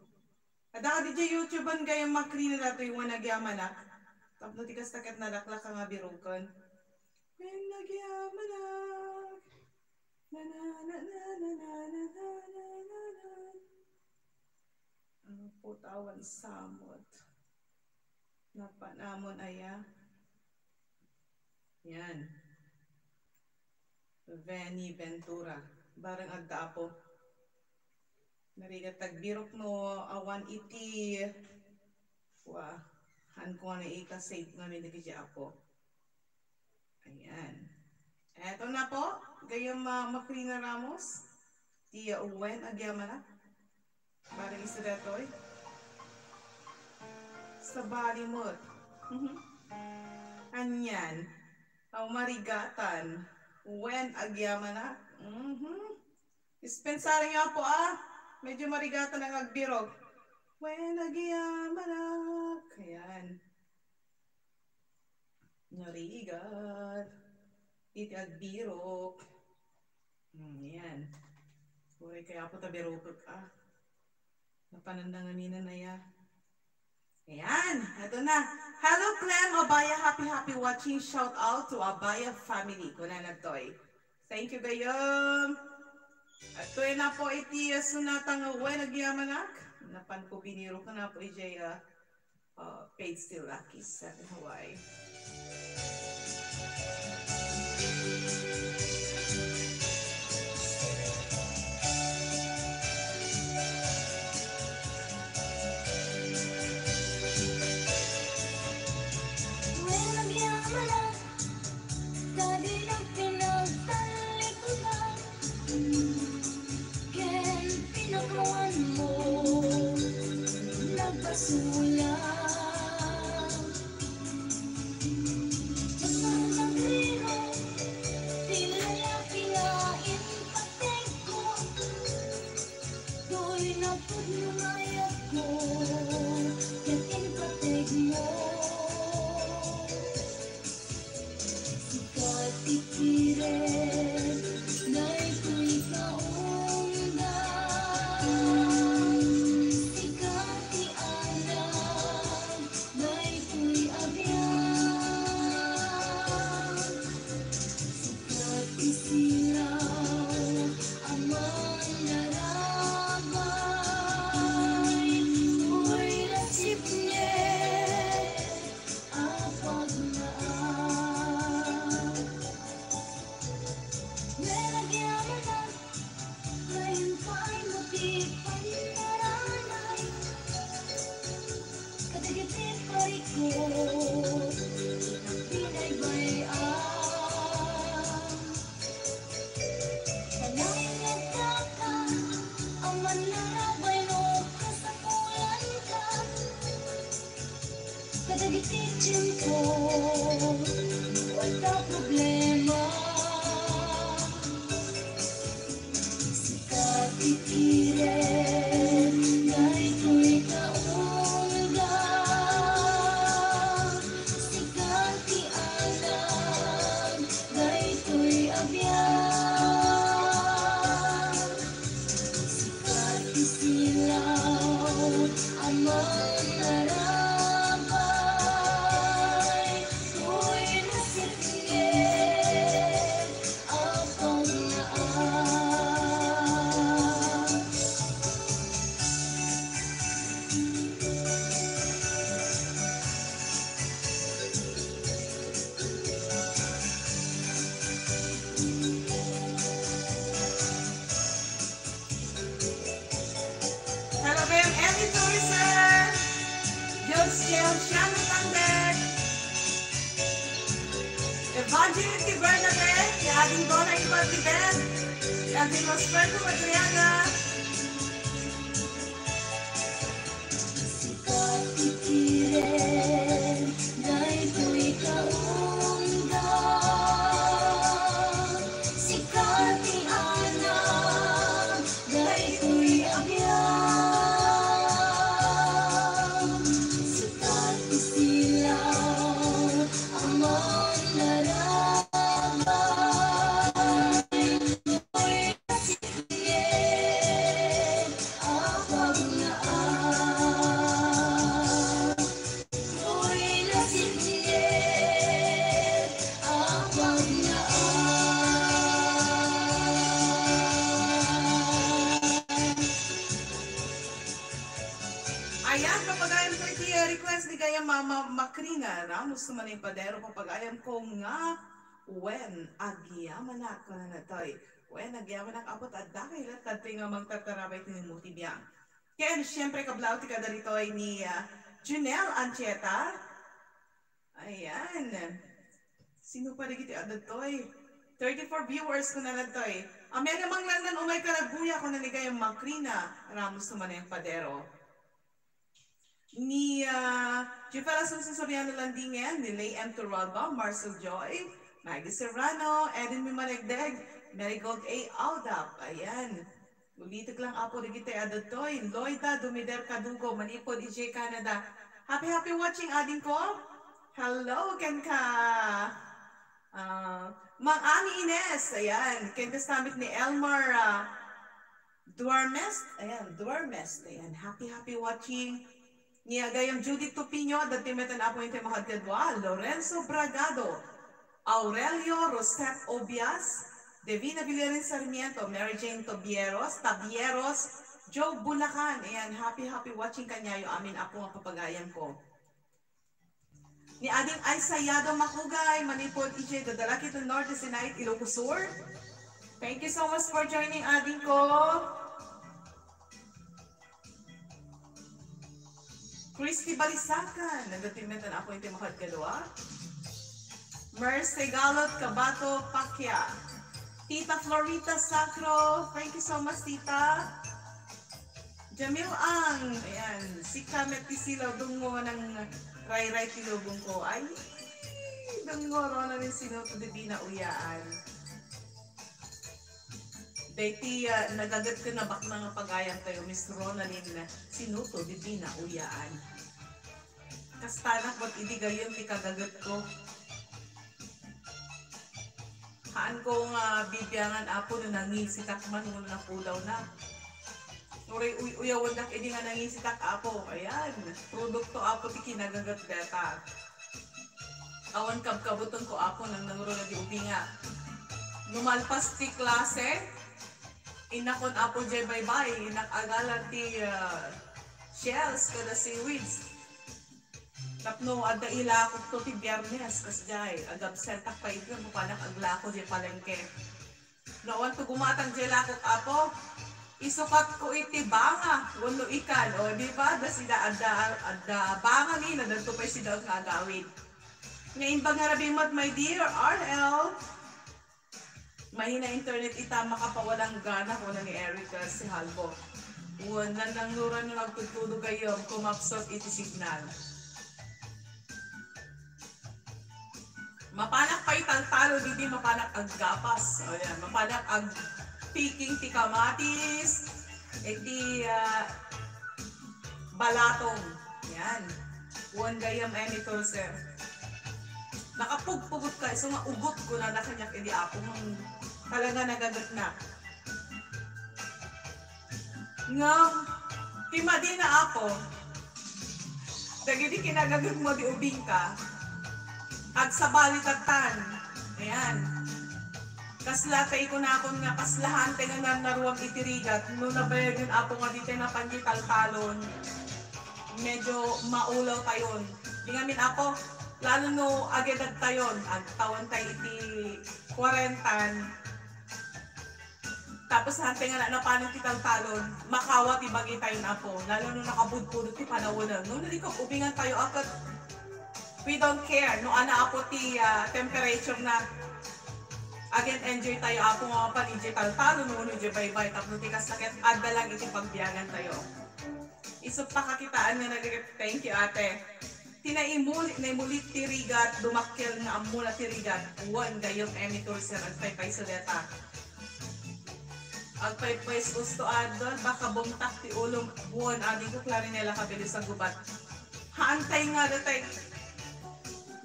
Ada di YouTube an gayang Macrina dato yung nagyamanak. Tapno ti kastaket na laklak nga birukan. When nagyamanak. Na na na na na na na na na na. Ano po tawan samot. Napanamon aya. Yan. Veni Ventura. Barang agda po. Narigat tagbirok no awan iti han ko na ika-save namin na kaya po. Ayan. Eto na po. Gayam Macrina Ramos. Ti uwen agyamanak. Barang isa datoy. Sa balimot. Anyan. Marigatan. Uwen agyamanak. Dispensary nga po medyo marigatan ang agbirog. When nagyamanak. Ayan. Narigat. Iti agbirog. Ayan. Puri kaya po tabirog napanandanganinan na ya. Ayan. Ito na. Hello Clem Abaya. Happy watching. Shout out to Abaya family. Kuna nagtoy. Thank you gayam. At ito na po iti sunatang when nagyamanak. Napan ko biniro ko na po ijay paid still lucky sa Hawaii. When nagyamanak, dali ng pinagtalikutan. Ken ititsim ko, wala problema. Sikat ikirin, dahil kaulga. Sikat ialam, dahil abyan. Sikat isilaw, amang narabay. Uy, nasipigit, abang naan. Hello, Bem Ellie Tourism. Jobs Jail Shannon Tandek. Evangelist Bernadette. Si ating Donna Ibartibet. Si ating Rosberto Madriaga. Sikat ikirin, dahil kaulga. Sikat ialam, dahil abyan. Sikat isilaw, amang narabay. Uy, nasigit, abang naan. Uy, nasigit, abang naan. Ayan, papagayam ko iti request ni kaya Mama Makrina. Ramos naman yung padero, papagayam ko nga. When agyaman ako na natoy. When agyaman ako apot at dahil at tatay nga magtatarabay tinimuti biyang. Kaya siyempre kablaw ti kada rito ay ni Junel Ancheta. Ayan. Sino pa rin kiti adad toy? 34 viewers ko na lang toy. Amena mang landan umay karaguya ko na ni kaya Makrina. Ramos naman yung padero. Ni Jefela Sasabihan na Landingen, ni Lay M. Turalba, Marcel Joy, Maggie Serrano, Edin Mimanegdeg, Marigold A. Aldap, ayan. Ulitig lang apo rin kita adatoy, Loida Dumider Kadugo, Manipod, EJ Canada. Happy watching ading ko. Hello, Kenka. Mang Ani Ines, ayan. Kenkas namit ni Elmar Duarmest, ayan. Happy watching. Niya gayam Judith Tupino, datimetan apo yung temakadkadwa, Lorenzo Bragado, Aurelio Rostet Obias, Devina Villarin Sarmiento, Mary Jane Tabieros, Joe Bulacan. Ayan, happy watching kanyayo amin apo ang papagayan ko. Ni ading Aysayado Makugay, Manipod EJ, dadala kita Norte Sinait, Ilocos Sur. Thank you so much for joining ading ko. Christy Balisacan, nagatimetan ako yung temakadkadwa. Merce Galot Cabato Pacquiao. Tita Florita Sacro, thank you so much, Tita. Jamil Ang, ayan, si Kamet Tisilaw, dungo ng ray-ray tilubong ko. Ay, dungo na rin sinuto di binauyan. Dati nagagat ko na bak na pagayang kayo, Miss Ronalyn, sinuto di binauyan. Kastanak, ba't hindi gayon, di kagagat ko. Haan kong bibiyangan apo na nangisitak man nung napulaw na. Nuray uyawan dak hindi nga nangisitak apo. Ayan, produkto apo ti kinagagat data. Awan kabkabuton ko apo nang nanguro na di ubinga. Numalpas ti klase, inakon apo jay bye-bye, inakagalan ti shells kada seaweeds. Tapno ada ila ko to ti Biyernes kas jay agab sentak pa ito mo panak agla ko jay palengke. Noon to gumatang jay lakot apo, isukat ko iti banga walo ikan o di ba da sila ada banga ni na danto pa sila ang agawid. Ngayon bang harabing mat my dear RL, mahina internet ita makapawalang gana ko na ni Erica si Halbo. Uwan na nang nuran na nagtutulog kayo kumapsot iti signal. Mapanak pa italtalo, hindi mapanak ag gapas. O yan, mapanak ag piking ti kamatis, iti balatong. Yan. One gayam emitor, sir. Nakapugpugot ka, so nga ugot ko na nakanyak edi ako ng talaga nagagat na. Ngam, tima di na ako, dagiti kinagagat mo di ubing ka, ag sabali tagtan. Ayan. Kaslatay ko na akong nga kaslahan tayo nga naruwang itirigat. Nung nabayagan ako nga dito na panjital-talon, medyo maulaw tayon. Di ngamin ako, lalo no agad tayon, ag tawan tayo iti 40. Tapos hantay nga na paano tital-talon, makawat ibagi tayo na po. Lalo no nakabudpudot ti panawanan. Nung nalikop, ubingan tayo agad. We don't care. No ana apo ti temperature na again enjoy tayo apo nga pan-digital talo no no bye-bye. Tapos ti kasakit adda lang iti pagbiyagan tayo. Isop pa kakitaan nga nag-rep. Thank you, ate. Tinaimulit na imulit tirigat, dumakil nga amula tirigat. One gayong emitor sir, agpay-pay soleta. Agpay-pay gusto adon, baka bumtak ti ulong buwan. Adi ko klarinela kabilis ang gubat. Haantay nga datay.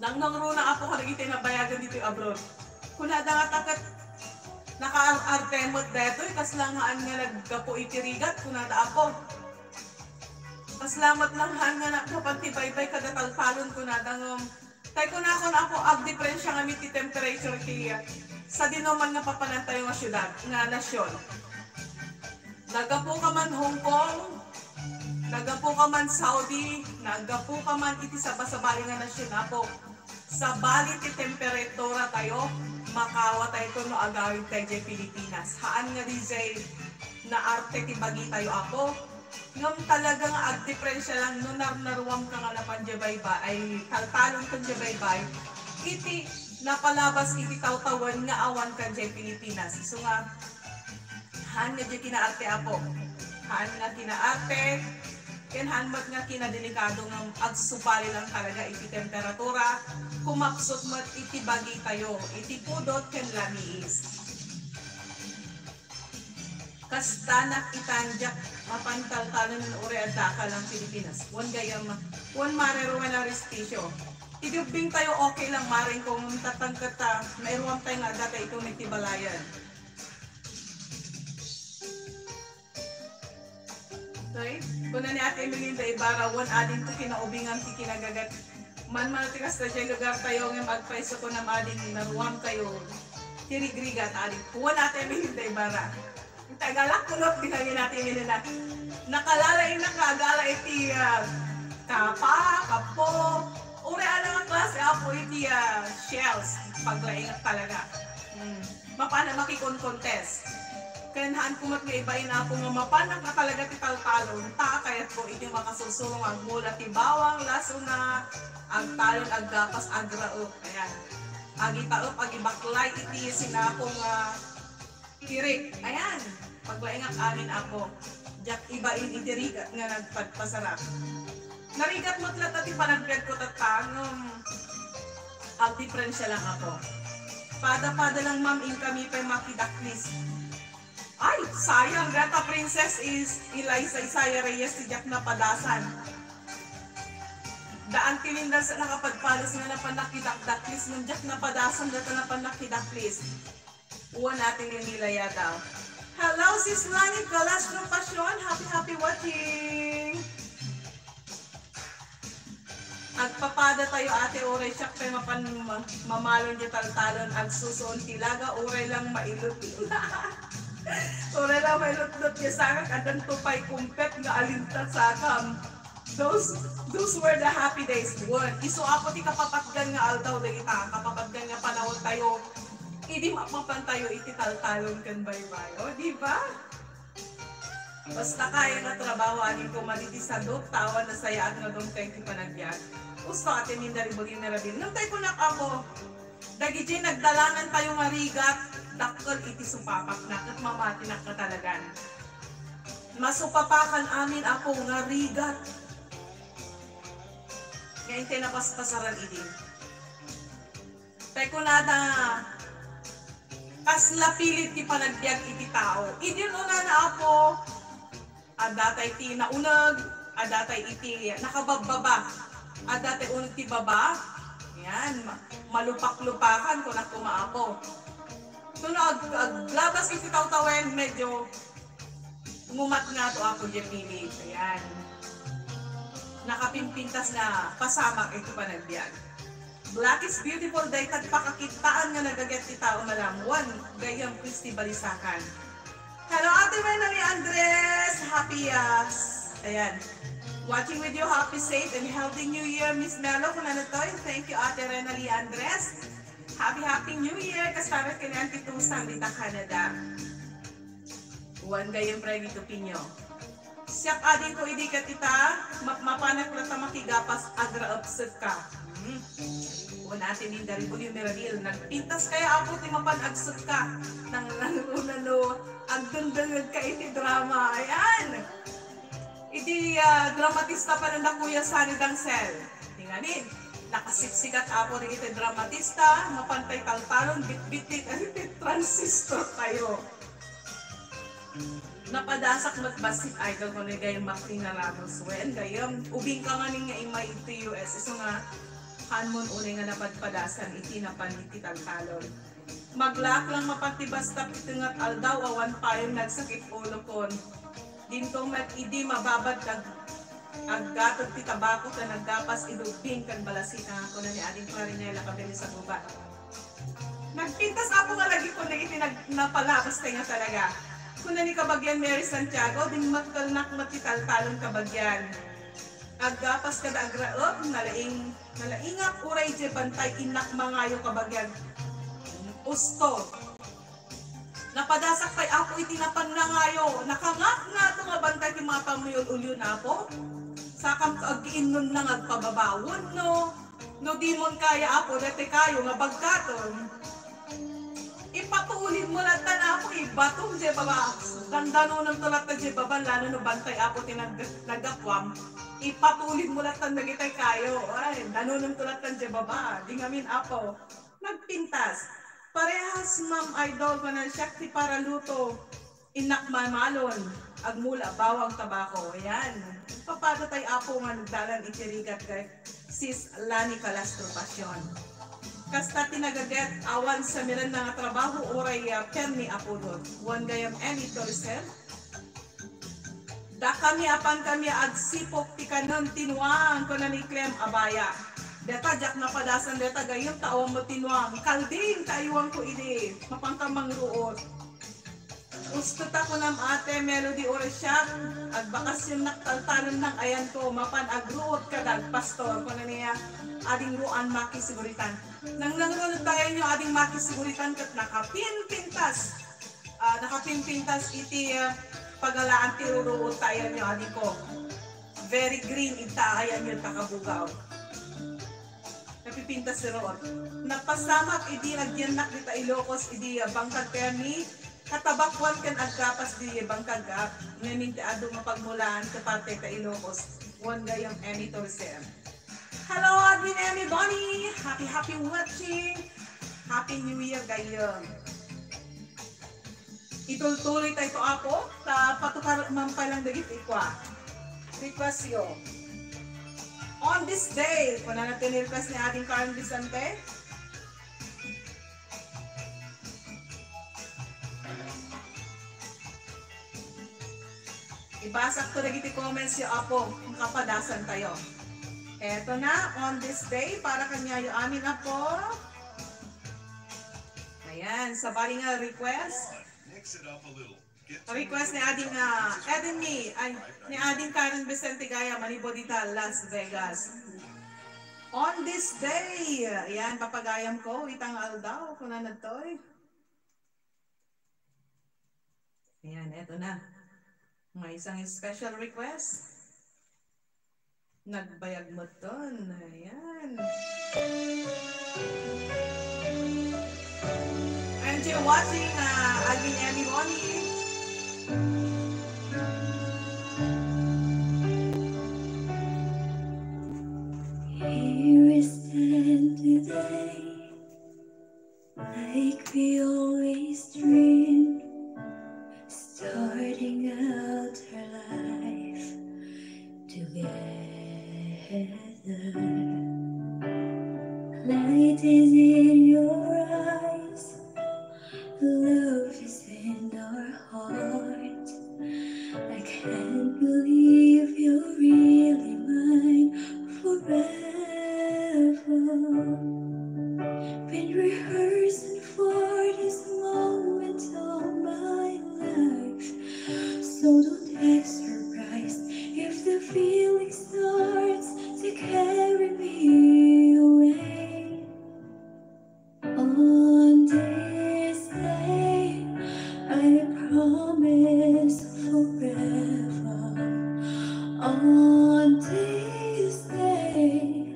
Nang nangruna ako karigiti na bayagan dito abroad. Kung nadangatakot, naka-artemot dito, kaslangaan nga naggapo itirigat, kung nada ako. Paslamat lang nga napagtibaybay kada taltalon ko na dangom. Tay ko na ako ag-differensya nga miti temperature tiya. Sa dinoman nga papanan tayo nga syudad, nga nasyon. Nagapo ka man Hong Kong, nagapo ka man Saudi, nagapo ka man iti sabasabali nga nasyon apo. Sa bali ti temperatura tayo, makawa tayo ko no agawin tayo dyan Pilipinas. Haan nga di jay na arte ti bagi tayo ako. Ngam talaga nga ag-differensya lang no naruwam ka nga na panjabaybay ay taltalon panjabaybay iti napalabas iti tawtawan nga awan ka dyan Pilipinas. So nga haan nga dyan kinaarte apo, haan nga kinaarte ken haan mat nga kinadelikado nga agsupali lang talaga iti temperatura kumaksot mat iti bagi tayo iti pudot ken lamiis. Kastanak itanjak mapantal-talan ng uri at daka lang Pilipinas. Wan gayam, wan marero nga restisyo. Idubing tayo okay lang maring kung tatangkata, mayroon tayo nga data itong nagtibalayan. Okay? Kung na ni Ate Melinda Ibarra, wan adin ko kinaubingan ti kinagagat. Man-malatikas na dyan lugar tayo ng magpaiso ko na adin naruwam kayo. Tirigrigat adin. Wan Ate Melinda Ibarra. Tagalak kulot binangin natin yun na nakalalay na kagala iti kapa, kapo, uri alang ang klase apo iti shells, paglaingat talaga. Mapana makikon-contest. Kanahan kumat nga ibain ako nga mapanak na talaga ti taltalon, kayat po iti makasusulong ang mula ti bawang, laso na, ang talon, ang gapas, ang graop. Ayan. Agitaop, agibaklay iti sinakong kirik. Ayan. Paglaingat amin ako. Diyak ibain itirigat nga nagpagpasarap. Narigat mo't lahat ati panagbiag ko tatangom. Al-differensya lang ako. Pada-pada lang ma'am in kami pa makidaklis. Ay, sayang. Gata princess is Eliza Isaya Reyes si Jack na padasan. Daan tinindan sa nakapagpalas nga na panakidakdaklis ng Jack na padasan dito na panakidaklis. Uwan natin yung nilaya daw. Hello, sis Lani Calastro Pasyon. Happy watching! Agpapada tayo ate, oray siyak tayo mamalon niya taltalon. Ag susuon tilaga, oray lang mailot. Oray lang mailot-lot niya sakak. Adan tupay kumpet nga alintat sakam. Those were the happy days. One, iso ako ti kapapatgan nga aldaw na kita. Kapapatgan nga panahon tayo. Hindi mapapan tayo iti taltalon kan bye-bye. O, di ba? Basta kaya na trabaho, anin ko malitisadot, tawa na saya at nagong thank you panagyan. Gusto ate minda ribulin na rabin. Nung tayo kunak ako, dagi dyan nagdalanan tayo marigat, dakol iti supapak na, at mamati na katalagan. Masupapakan amin ako nga rigat. Ngayon tayo napaspasaran idin. Tay ko na kasla pilit ti panagbiag iti tao. Idin una na apo, adatay ti naunag, adatay iti nakababbaba, adatay unag ti baba, yan, malupak-lupakan kung nakumaapo. So aglabas iti taw-tawen, medyo ngumat nga to ako di pilit. Ayan. Nakapimpintas na pasamak ito panagbiag. Black is beautiful day tagpakakitaan nga nagaget ti tao malamuan gayam Christy Balisakan. Hello Ate Wenali Andres, happy ayan. Watching with you, happy, safe, and healthy New Year, Miss Melo kung ano to. Thank you Ate Wenali Andres. Happy New Year, kasama ka na Titusang dita Canada. One gayam pre dito pinyo. Siyak adin ko idi ka tita, mapanak na ta makigapas agra upset ka. Natin yung dari yung miraril. Nagpintas kaya ako ti mapanagset ka. Nang nanunalo, ang dundangag ka iti drama. Ayan! Iti dramatista pa na Kuya Sunny Dangsel. Tinganin, nakasiksikat ako rin iti dramatista, mapantay taltalon, bit-bitit, iti transistor kayo. Napadasak matbasit idol ko na gayang Martina Ramos. When gayang ubing ka nga nga imay iti US. So nga, hanmon unay nga napadpadasan iti napan iti taltalon. Maglak lang mapatibas tap itingat aldaw awan payon nagsakit ulo kon. Dinto met idi mababad aggatod ti tabako ka naggapas idubing kan balasita ko na ni Ading Clarinela kabili sa guba. Nagpintas ako nga lagi ko na iti napalakas tayo talaga. Kung na ni Kabagyan Mary Santiago, din matkalnak matitaltalon Kabagyan. Aggapas kada agraot, nalaingak uray je bantay inak mangayo Kabagyan. Usto. Napadasak kay ako itinapan na ngayo. Nakangak na ito nga bantay ti mga pamuyol-ulyo na po. Sakam kaagkiin nun na ngagpababawon no. No dimon kaya ako, dati kayo nga bagkaton. Ipatulin mo lang na ako, ibatong je baba. Ganda no ng tulat na je baba, lalo no bantay ako tinagakwam. Ipatulin mo lang nagitay kayo. Ay, nanunong tulat ng baba. Di ngamin apo. Nagpintas. Parehas ma'am idol ko na Shakti para luto. Inak mamalon. Agmula bawang tabako. Ayan. Papado tayo apo nga nagdalan itirigat kay Sis Lani Calastro Pasyon. Kasta tinagaget awan sa miran nga trabaho oray permi apo doon. One gayam any torcel. Da kami apan kami agsipok ti kanon tinuang ko na ni Clem Abaya. Deta jak napadasan deta gayam taong mo tinuang. Kalding tayuang ko idi. Mapangkamang ruot. Gusto ta ko nam ate Melody Oresyak. Agbakasyon naktaltanon ng ayan ko. Mapan agruot kadag pastor ko na niya ading ruan makisiguritan. Nang nangunod tayo nyo ading makisiguritan kat nakapinpintas. Nakapinpintas iti pagalaan tiruruot tayo nyo, adi ko. Very green, itaayan yun takabugaw. Napipintas si roon. Napasamak, idi nagyanak dita Ilocos, idi bangkag permi. Katabakwan kan agkapas di bangkag ngamin ti ado mapagmulaan ka parte ta Ilocos. One gayam Emmy Torcem. Hello, Admin Emmy Bonnie! Happy watching! Happy New Year gayam! Itultuloy tayo ito ako, patukar mampalang dagit ikwa. Request yo. On this day, kung na natin request ni ating Karen Vicente, ibasak ko dagit i-comments yo apo, kung kapadasan tayo. Eto na, on this day, para kanya yung amin apo. Ayan, sabali nga request. Request ni Ading ni Ading Karen Vicente Gaya, Manibodita, Las Vegas. On this day, ayan, papagayam ko, itang aldaw, kung na nagtoy. Ayan, eto na. May isang special request. Nagbayag mo ton. Ayan. And you're watching Alvin Emmy Bonnie. Here we stand today, like we always dreamed, starting out our life together. Light is in your eyes, love is in our heart. I can't believe you're really mine forever. Been rehearsing for this moment all my life, so don't act surprised if the feeling starts to carry me away. On this day, I promise forever. On this day,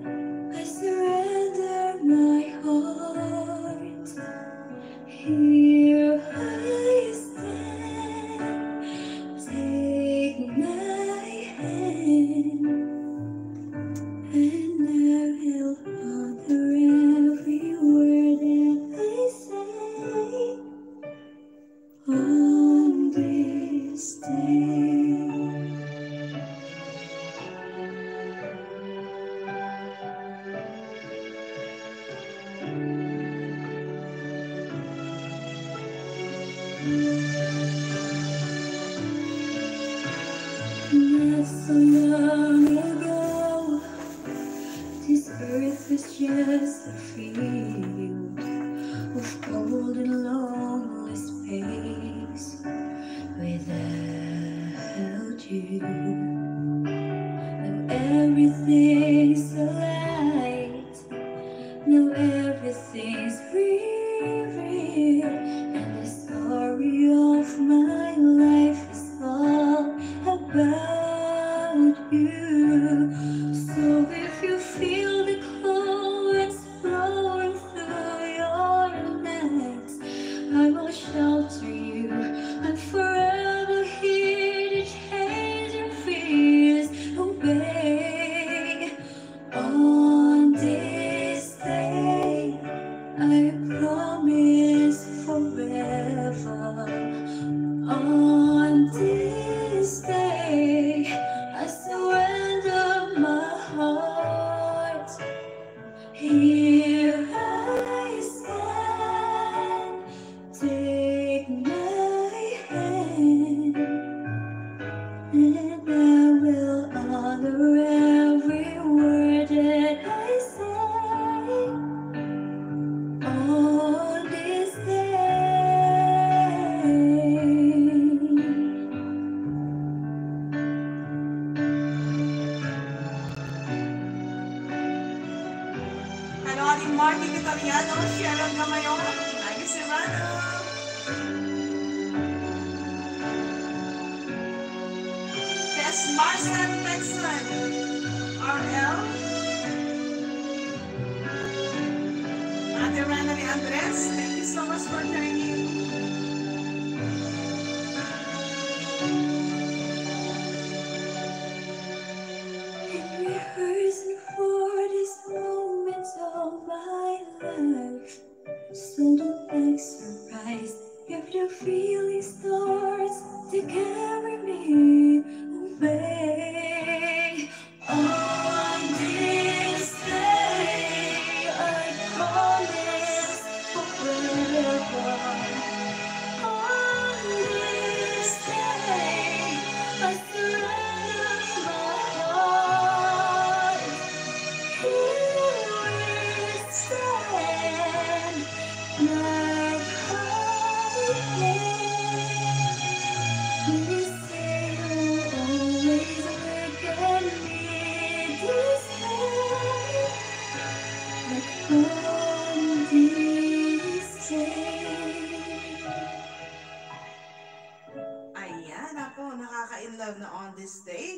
I surrender my heart. Here I stand, take my hand, and I will honor every word that I say on this day. Not so long ago, this earth was just a field of golden lonely space without you. Now everything's alight, now everything's real, and the story of my life is all about you. So if you feel the cold winds blowing through your legs, I will shelter you. I'm forever here to chase your fears away. On this day, I promise forever. On this day, I surrender my heart. Here I stand, take my hand, and I will honor every word that I say on this day. Ano ating Martin Italiano, Sharon Gamayon, Aggie Serrano. Yes, Marcel Texan, RL. Ate Rana ni Andres, thank you so much for joining. Been rehearsing for this moment all my life, so don't act surprised if the feeling starts to carry me away. On this day, I promise forever. On this day, I surrender my heart. Here we stand, like high. We say you'll always awaken me this way, like on this day. Ayan, ako, nakaka-inlove na on this day.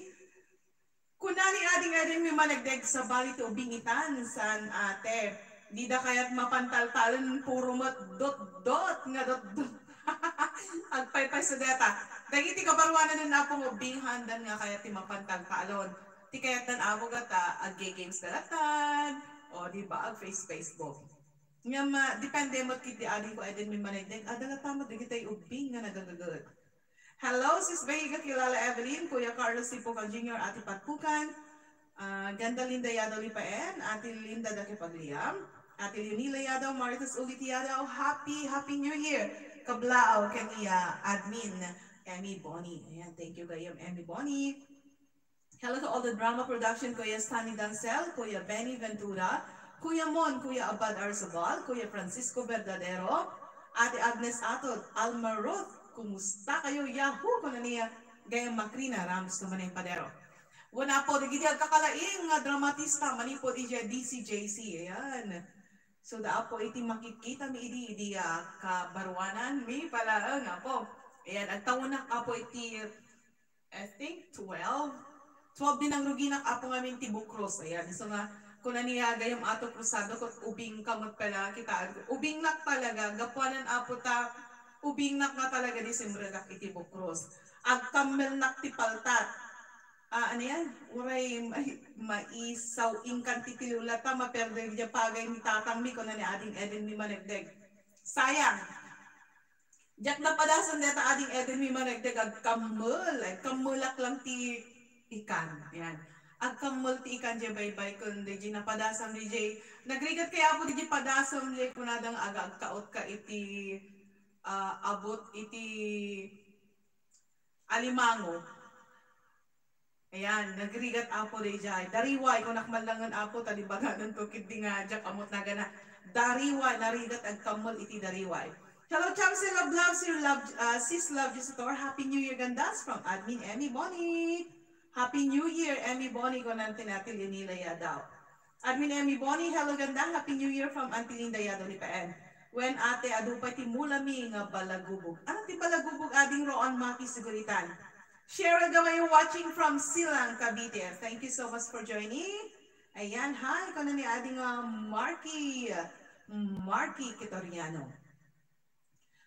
Kunani ading-ading may managdeg sa bali to bingitan san ate. Di da kaya't mapantaltalan puro mat dot-dot nga dot-dot. Agpay-pay sa data. Dagiti kabarwanan na po mo binghandan nga kaya't ti mapantaltalon. Ti kaya't nan amo gata ag-games dalatan. O di ba ag Facebook. Nga depende mo kiti ading ko edin mi managdeg. Ada nga tama di kita'y ubing nga nagagagad. Hello, sis Behiga Kilala Evelyn, Kuya Carlos Sipukan Jr., Ate Patpukan, Ganda Linda Yadaw Lipaen, Ate Linda Dakipagliam, Ate Leonila Yadaw, Maritas Ulit Yadaw, Happy New Year! Kablao kaniya admin Emmy Bonnie. Ayan, thank you kayong Emmy Bonnie. Hello to all the drama production, Kuya Stanley Dancel, Kuya Benny Ventura, Kuya Mon, Kuya Abad Arzabal, Kuya Francisco Verdadero, Ate Agnes Atot, Alma Ruth, kumusta kayo? Yahoo! Kung niya gayang Macrina, Ramos naman yung padero. Wala po, nagigil kakalaing nga dramatista, manipo DJ DCJC. Ayan. So, da po iti makikita mi idi kabarwanan mi pala nga po. Ayan, ang taon na po iti, I think, 12 din ang ruginak apo nga min Tibuk Cross. Ayan, so nga, kung niya gayam ato krusado, kung ubing kamot pala kita, ubing nak talaga, gapuanan apo ta, ubing nak nga talaga di simbre kak iti Tibuk Cross. Agkamel nak ti paltat. Ano yan? Uray maisaw ingkan titilulata, maperde niya pagay ni tatang mi, kung na ni ading Eden mi managdeg. Sayang! Diyak na padasan deta ading Eden mi managdeg, agkamulak lang ti ikan. Yan. Agkamul ti ikan diya baybay, kung di napadasan di jay. Nagrigat kaya po di padasam di kunadang aga agkaot ka iti abot iti alimango. Ayan, nagrigat apo day jay. Dariway, kung nakmalangan apo, talibaga ng tukid di nga dyak amot na gana. Dariway, narigat ang kamol iti dariway. Hello, Chams and Love, Sis Love Jusator. Happy New Year, gandas from Admin Emmy Bonnie. Happy New Year, Emmy Bonnie, kung natin natin Leonila Yadaw. Admin Emmy Bonnie, hello ganda. Happy New Year from Auntie Linda Yadaw ni Paan. When ate adupay ti mulami nga balagubog. Ano ti balagubog ading roon maki siguritan? Cheryl Gamay watching from Silang, Cavite. Thank you so much for joining. Ayan, hi. Ikaw na ni ading Marky Kitoriano.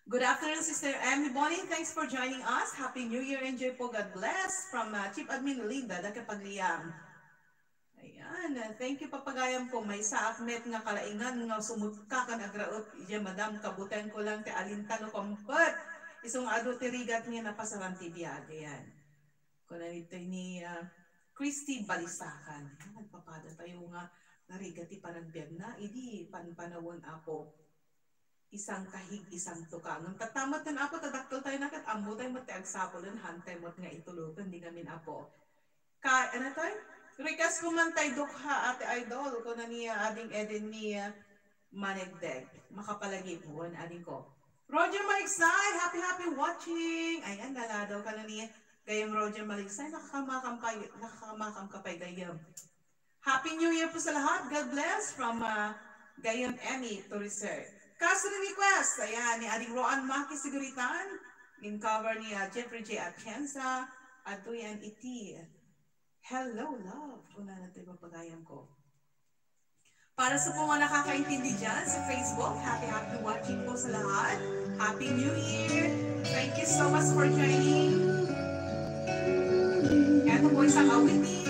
Good afternoon, Sister Emmy Bonnie. Thanks for joining us. Happy New Year. Enjoy po. God bless. From Chief Admin Linda, Dakipagliam. Ayan, thank you papagayam ko. May saakmet nga kalaingan nga sumutka ka nagraot. Iya, madam, kabutan ko lang ti alintano kompet. Isang ado tirigat niya napasaran ti biyag. Ayan. Kung nito ni Christy Balisakan. Nagpapada tayo nga narigat ti panagbiag na. Idi panpanawon ako. Isang kahig, isang tukang. Nung tatamat na apo, tadaktal tayo nakat. Ambo tayo mati agsapulan. Hantay mo nga itulutan. Di namin apo. Ano tayo? Rikas kumantay dukha ate idol. Kung niya ading Eden niya manegdeg. Makapalagip mo. Ading ko. Roger Maliksay, happy watching. Ayan, daladaw ka na niya. Gayam Roger Maliksay, nakakamakam ka pa gayam. Happy New Year po sa lahat. God bless from Gayam Emmy to Research. Cast request, ayan, ni Ading Roan Maki Siguritan. In cover ni Jeffrey J. Atienza. At yan iti. Hello, love. Una natin papagayam ko. Para sa mga nakakaintindi dyan sa Facebook, happy watching po sa lahat. Happy New Year! Thank you so much for joining. Ito po isang awiti.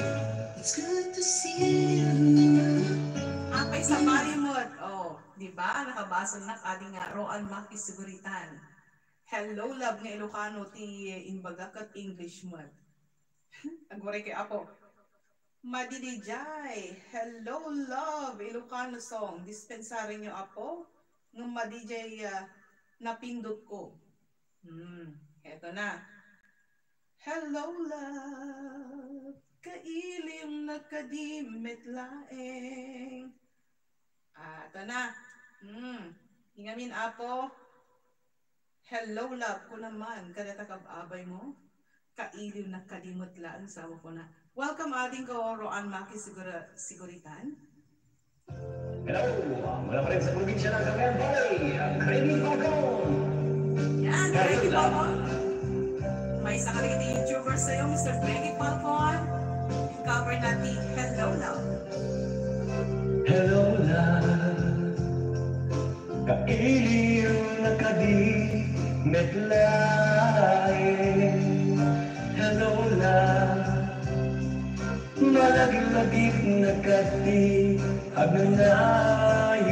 It's good to see you. Apay sa Marimot. Oh, di ba? Nakabasa na ading Roan Maki Siguritan. Hello, love nga Ilocano ti Inbaga kat English mo. Agwaray kay Apo. Madidijay, hello love, Ilocano song. Dispensarin nyo Apo, ng madijay napindot ko. Eto na. Hello love, kailim na kadimit laeng. Eto na. Hingamin Apo. Hello love ko naman, kadatakab-abay mo. Kailim na kadimot laan, sawa ko na. Welcome ading ko, Roan Maki Siguritan. Hello, mula pa rin sa probinsya ng Cagayan Valley, ang Crazy Falcon. Yan, Crazy Falcon. May isa ka rin YouTuber sa'yo, Mr. Crazy Falcon. Cover natin, Hello Love. Hello love, kailim na kadimit laeng. Hello love, malaglag-lagip na kati agnayon.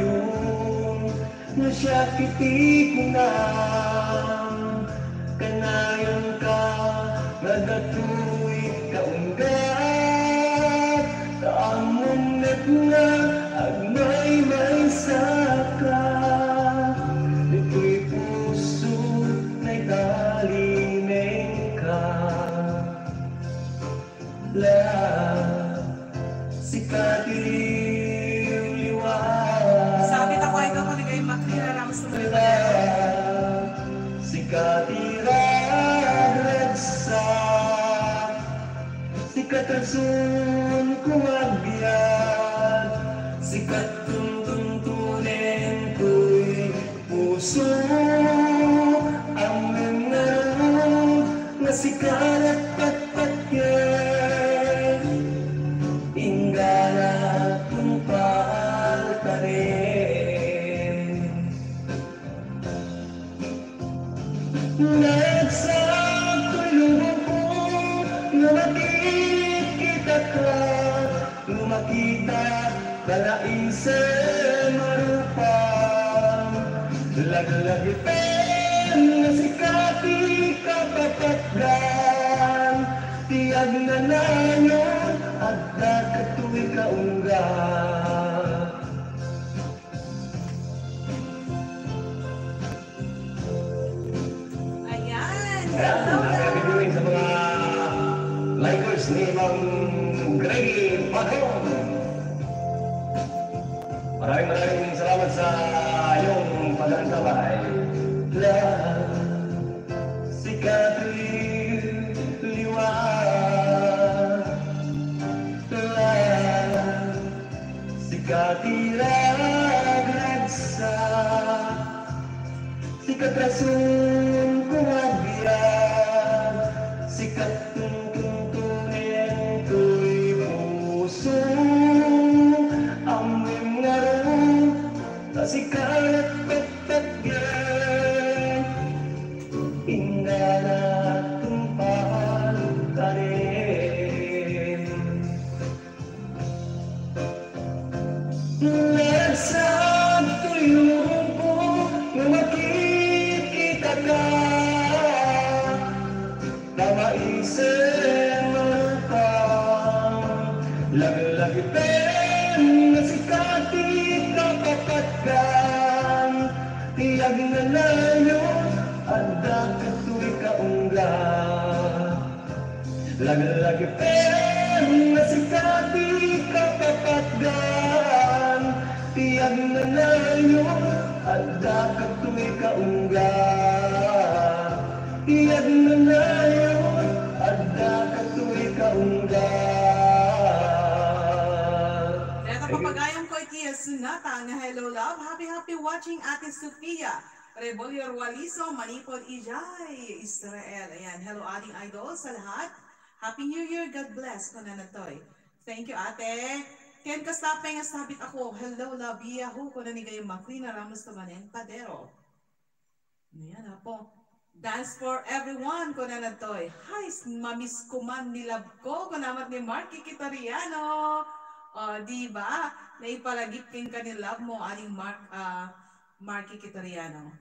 siya kiti kunang kanayon ka nagatuloy kaunggat kaamon nga agmay may saka dito'y puso na'y kalimeng ka la sikatiliw liwanag Sabit ako ikaw ko ni kayo maklira ramos na balibayan. Sikatiradagsa Sikatasun kumagbiyan Sikat tuntuntunin ko'y puso Ang nangarap na sikalat patpatyan Ingala kung paaltarin Nagsako'y lumubog na makikita ka Lumakita kalaisen marupang Laglagitin na sikati kapapatgan Tiyag na nayon at nakatuwi kaungga Ayan. Happy viewing sa mga likers ni Ma'am Greggy Pagong. Maraming salamat sa iyong pag-antabay. Sikatiliw liwanag Sikatiradagsa Sikatrasun kumagbiyan Sikat tuntuntunin ko'y puso Amim nga rin Sikalat patpatyan Ingala tumpal tarin Nagsabto'y lumubog na makikita ka Namaisin marupang Laglagitin na sikati kapapatgan Tiyag na layon Anda katuloy kaungga Laglagitin na sikati kapapatgan Tiyag na layon Anda katuloy kaungga Tiyag na layon Anda katuloy kaungga Kaya kapapagayang ko Tia Sunata na hello love. Happy watching Ate Sofia. Rebolior Waliso, Manipod Ijay, Israel. Ayan, hello ating idol sa lahat. Happy New Year, God bless ko na natoy. Thank you ate. Ken Kastapay nga sabit ako. Hello love, yahoo ko na ni Gayong Maklina Ramos Tumanen, Padero. Ayan po. Dance for everyone ko na natoy. Hi, mamiss ko man ni love ko. Kunamat ni Marky Kitariano. Di ba? Naipalagipin ka ni love mo, aling Marky Kitariano.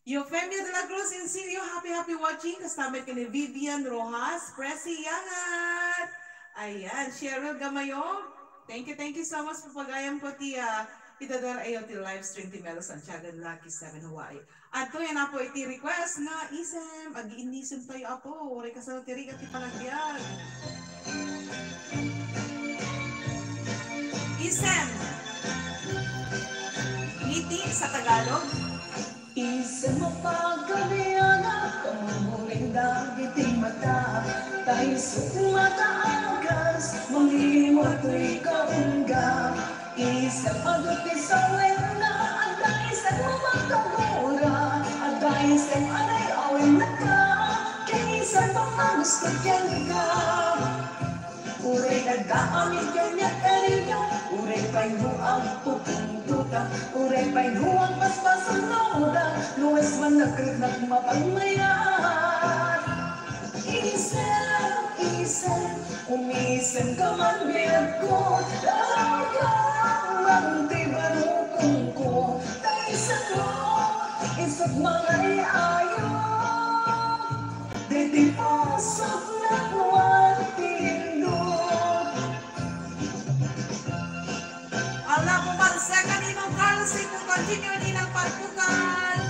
Eufemia de la Cruz in Sirio, happy watching. Kastamit ka ni Vivian Rojas, Presi Yangat. Ayan, Cheryl Gamayo. Thank you so much po pagayam ko tiya. Itadar ayo ti live stream ti Melo Santiago Lucky 7 Hawaii. At to yan po iti request na isem, ag-inisem tayo apo. Oray kasal ti rigat ti panagbiag. Isem. Ngiti sa Tagalog. Isang mapagaliana, kamuling dagiting mata, tayo sa tumataangkas, mangiwato'y kaungga. Isang pagdating sa wena, at isang mamagkamura, at isang anay awin na ka, kaya isang pamagusto kyan ka. Uray nagdaamit yan niya karinyo, uray pa'y huang pupuntuta, uray pa'y huang paspasan noda, luwes man nagkrinak mapagmayan. Isem, umisem ka man biyak ko, dahil ka man tibarukong ko, tayo sa malay ayo. Diti pusok na kuwan tindog. Ala pumalsa ka Ninong Carlos, kung continue ninang pagpukan.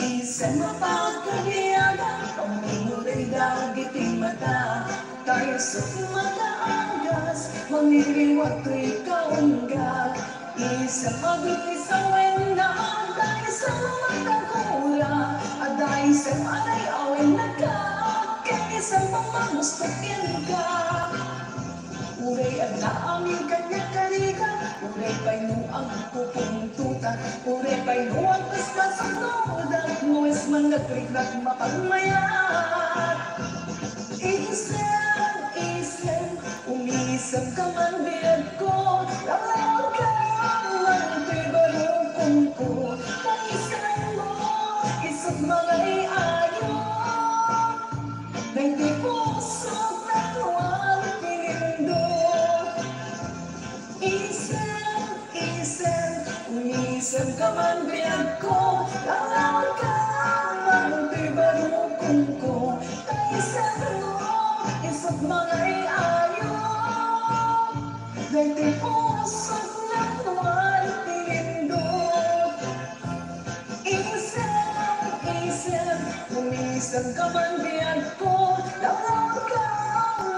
Isang mapagkabiyaga, pamumuloy daw giting mata. Tayo sa kumataangas, mangiriwat ko'y kaungga. Isang mabilis ang wenaan, tayo sa matagula. Aday sa malay awin nagkakit, isang pamamustukin ka. Uray ang naaming kanya karika, uray pa'y nuang pupuntutan, uray pa'y nuang paspas ang nodan, nuwes man nagkriknak mapagmayat. Isem, umisam ka man biyag ko, lalaw ka man tibarukong ko, kaisem mo, isot mga iayo, nagdi pusok na tuwang pinindog. Isem, umisam ka man biyag ko, lalaw ka man tibarukong ko, kaisem mo, isot mga iayo, nagdi pusok na tuwang pinindog. Isem, umisam ka man biyag ko, lalaw ka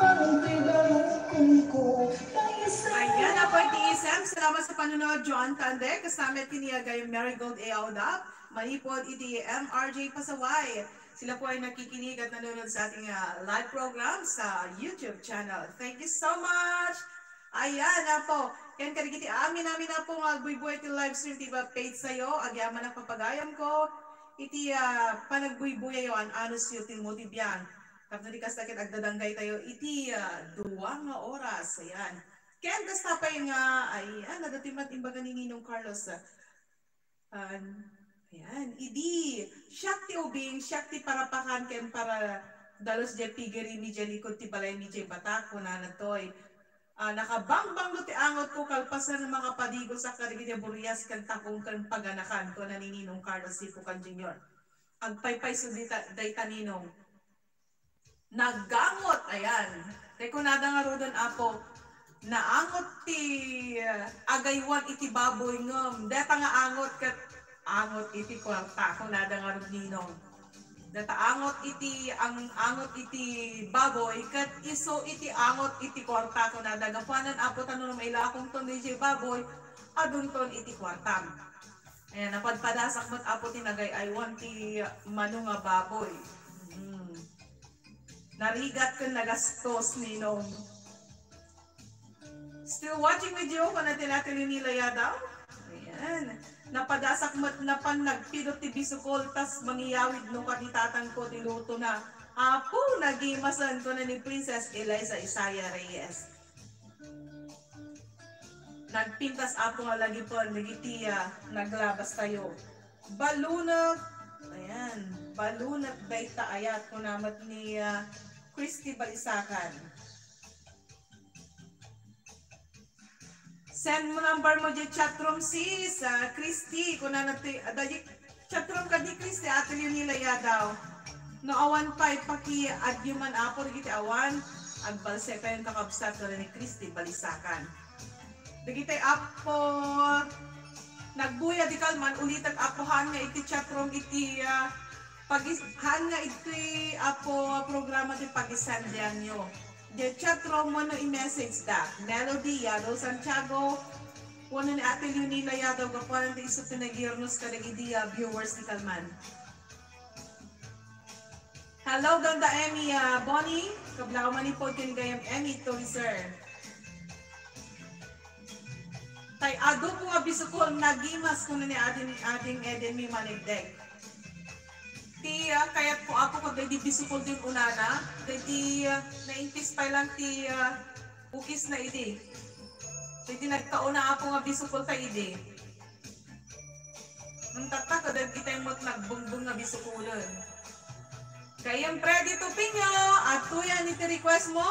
man tibarukong ko, kaisem Ayan na po iti-isem. Salamat sa panonood, John Tande. Kasama tiniyaga yung Marigold Aodap. Manipod iti MRJ Pasaway. Sila po ay nakikinig at nanonood sa ating live program sa YouTube channel. Thank you so much! Ayan na po. Yan karigiti amin na po nga buibuhay iti live stream tiba page sa'yo. Agyaman ang papagayam ko. Iti panagbuibuhay yo an anos yu Timothy Biang. Kapag di kasakit agdadanggay tayo iti 2 nga oras. Ayan. Kaya kasta pa yung ayan, nadatimat imbaga ni Ninong Carlos. Ayan, idi, Shakti ubing, Shakti parapakan ken para dalos di pigiri ni Jalikod ti balay ni Jay Batako na natoy. Nakabangbang ti angot ko kalpasan ng mga padigo sa karigiti Burias kan takong kan paganakan ko na ni Ninong Carlos Sipukan Jr. Ang paypay so dayta Ninong. Naggangot, ayan. Rekonada nga rodon apo, naangot ti agaywan iti baboy ngem. Deta nga angot kat angot iti kwarta ko nada nga rodon Ninong. Data angot iti baboy kat iso iti angot iti kwarta ko na dagapanan apo tanong may lakong ton di baboy adun ton iti kwartam. Ayan napadpadasak mat apo tinagay I want ti mano nga baboy. Narigat kan nagastos Ninong. Still watching video kung natin nila yadaw. Ayan. Napadasak mat napan nagpidot ti bisukol tas mangiyawid no kanitatang ko ti luto na apo nagimasan ko na ni Princess Eliza Isaya Reyes. Nagpintas apo nga lagi po nagitiya naglabas tayo. Balunag ayan balunag dayta ayat ko namat ni Christy Balisakan. Send mo number mo di chatroom sis, Christy, kung na natin, chatroom ka di Christy, ato yun nila yadaw. No, awan pa, paki-add yung man apo, nagiti awan, agbalse pa yung kakabsat ko na ni Christy Balisakan. Nagitay apo, nagbuya di kalman, ulitan apo, han nga iti chatroom iti, han nga iti apo, programa di pag-isandyan nyo. The chatroom mo no i-message da. Melody, Yado Santiago, wano ni Ate Leonila Yadaw, kapuan natin iso pinagirnos ka nagidiya, viewers ni Kalman. Hello, ganda Emmy, Bonnie, kablaw manipod kinigayam Emmy, to sir. Tay, ado po nga bisukol, nagimas ko na ni ading Eden may manigdeg. Ti kayat po ako kag di bisukol din unana, di naintis pa lang ti ukis na ide. Di nagkauna ako nga bisukol ta ide. Nung tatak, kadag kita yung nagbungbong na bisukulan. Kayang Freddy Tupinyo, at tuya ni request mo,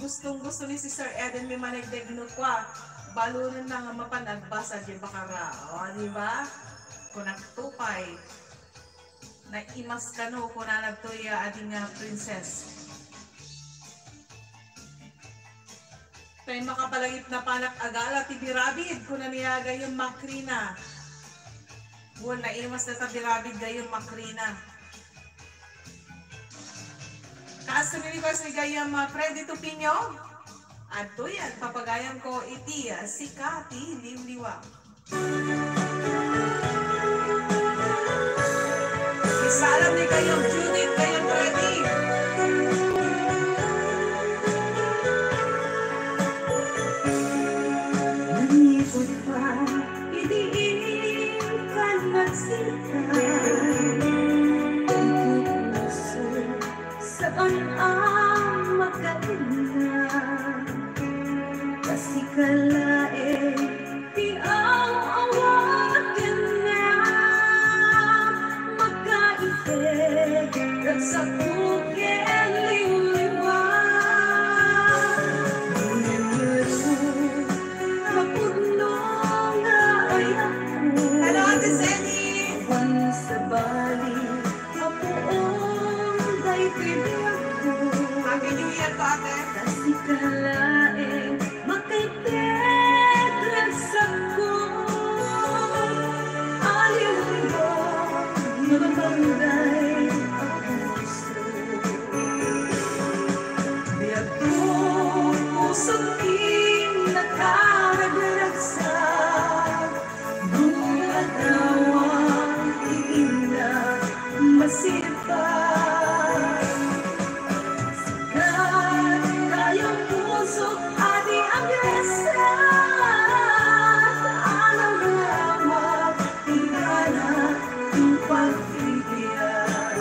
gustong-gusto ni si Sir Eden may managdag kwa. Balunan na nga mapanagbasa di bakara. O, di ba? Kung nagtupay, na imas ka no, kung nalagtuya ating princess. Tayo makapalagip na panak agala, tibirabid, kung naniyaga yung makrina. Buwan na imas na tabirabid gayong makrina. Kaas na request ni gayang Freddy Tupinyo. At to yan, papagayam ko iti si Cathy Limliwa. Isalam ni kayong Judith, kayong Freddy. Nangipot pa, idiin ka nagsinta. Ang puso, saan ang magkaina? Kasi kalae, di ang awagan na. Magkaifig, nagsapugin liwliwa. Mapugno nga ay ako. Hello, Ate Senny! Awan sa bali, apoong day pinag ko. Happy New Year to, Ate! Kasi kalae, makaitetras ako. Aliw mo, mabanday ang puso. Biyag ko, pusong nakaraglaragsak. Bumatawang iina, masipag. Sikat kayong puso, adi ang reset. Anong lamang, tingala yung pagtitiyak.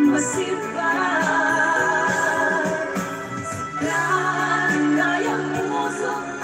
Masipag, sikat, kayang puso.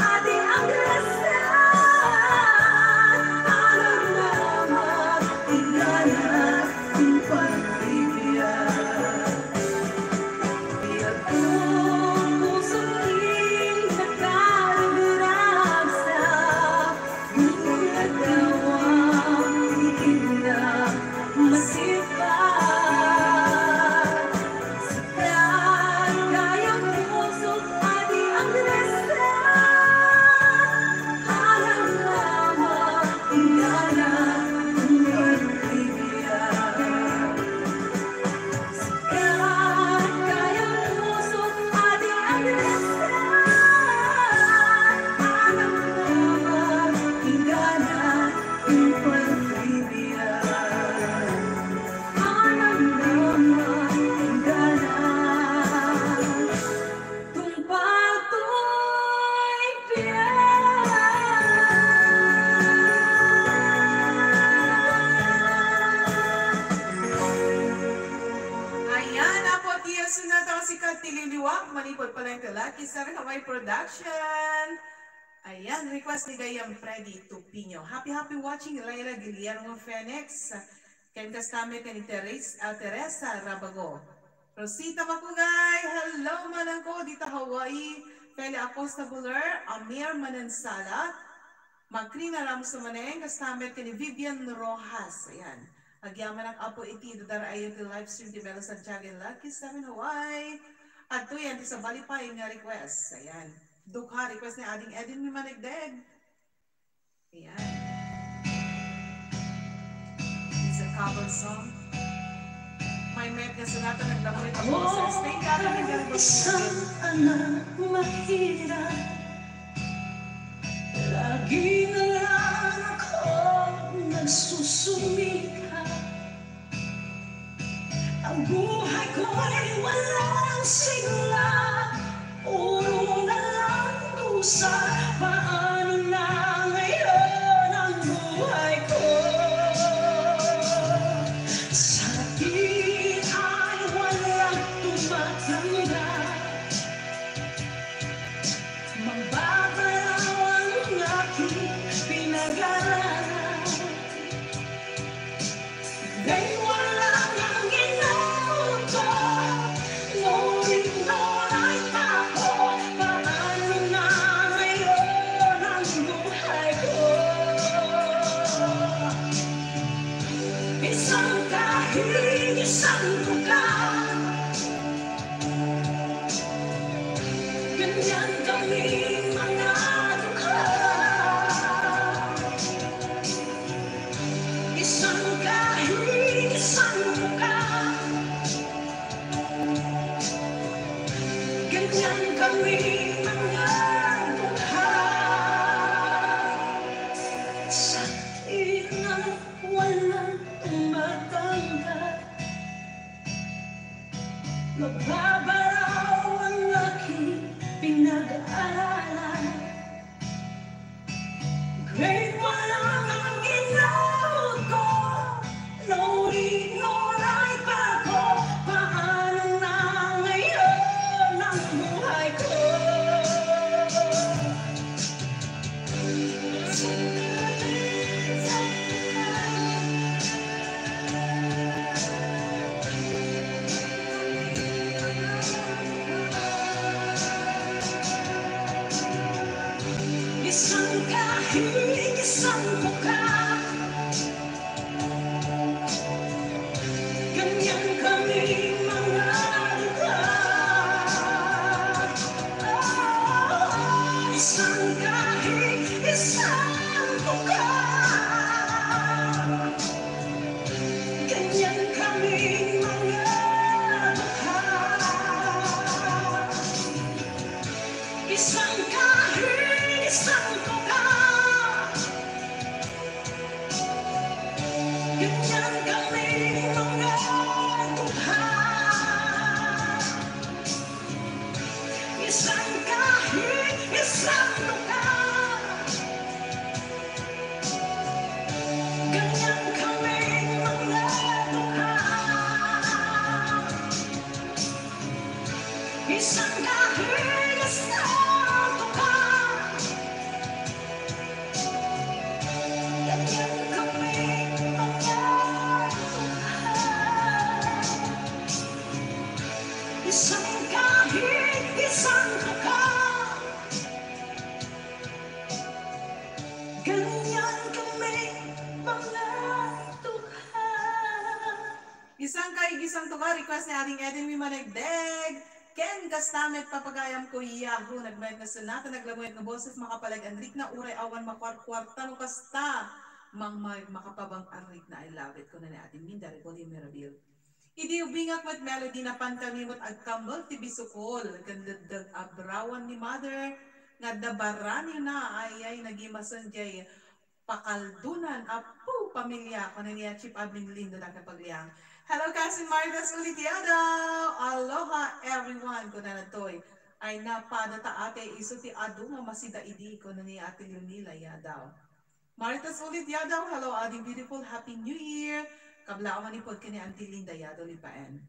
Kisabi Hawaii Production. Ayan, request ni Gayam Freddy Tupino. Happy watching Laila Guillermo Phoenix. Ken Castame ni Teresa Rabago. Rosita Makugay, hello manangko dito Hawaii. Feli Acosta Buller, Amir Manansala. Makrina Ramos Maneng, Castame ni Vivian Rojas. Ayan. Agyaman ang apo iti dadara ayon ti live stream di Bella Santiago in Lucky 7 Hawaii. At to yan, sa balipay nga request. Ayan. Dukha, request ni Ading Edin Mimanigdeg. Ayan. It's a cover song. May met na sunata naglamoy pa po sa stay ka na ng isang anak mahirap. Lagi na lang ako nagsusumika. Ang buhay ko'y walang sigla. Puro na lang dusa. Paano na ngayon ang buhay ko? Sa akin ay walang tumatanggap. Mababalaw ang aking pinag-aralan. Ngay'y wala nang ginauto. Ngunit noon'y tako. Paano na ngayon ang buhay ko? Isang kahig, isang lugar. Ganyan kaming mga dukha. Isang kahig, isang lugar. Ganyan kaming mga dukha. Sa inang walang tumatanggap. Mababaraw ang aking pinag-aaralan. Grade 1 lang ang inawag ko. No ignoray pa ako. Paano na ngayon ang buhay ko? Isang kahig, isang mukha. Ganyan kaming mga dukha. Isang kahig, isang mukha. Ganyan kaming mga dukha. Isang kahig, isang mukha. Ganyan kaming mga dukha. Isang kahig, isang mukha. Ganyan kaming mga dukha. Isang kahig, isang mukha. Ganyan kaming mga dukha. Isang kahig, isang mukha. Ganyan kaming mga dukha. Isang kahig, isang tuka, request ni Ading Edin Mimanigdeg. Ken Kastamet papagayam ko Yahoo. Nagmayad na sunata, naglamoyat na boses, makapalag andrik na uray awan makwarkwarta no kasta. Makapabang arik na I love it ko na ni Ating Minda, Recoli Mirabil. Idi ubingak mat melody na pantalimot agkambal ti bisukol. Gandadag abrawan ni mother. Nga dabarani na ay nagimasan jay pakaldunan apo pamilya ko na niya Chip Abing Lindo na kapagliang. Hello Cousin Martas Ulitiado! Aloha everyone ko na natoy. Ay napada ta ate iso ti adu nga masida idi ko na ni Ate Leonila Yadaw. Martas Ulitiado, hello ading beautiful happy new year. Kabla ko manipod ka ni Auntie Linda Yadaw Lipaen.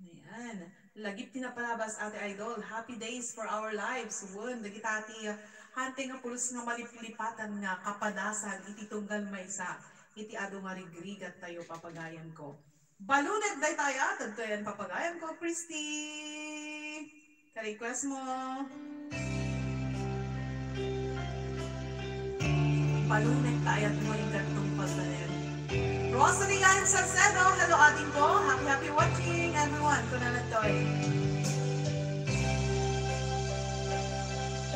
Ayan. Lagip tinapalabas ate idol. Happy days for our lives. Won, dagitati hante nga pulos nga maliplipatan nga kapadasan iti tunggal maysa. Iti ado nga rigrigat tayo papagayan ko. Balunet day tayo tadto yan papagayan ko, Christy. Ka-request mo. Balunet tayo at mo yung gatong pagdanin. Rosalie Ann Salcedo, hello ating ko. Happy watching everyone. Kuna na toy.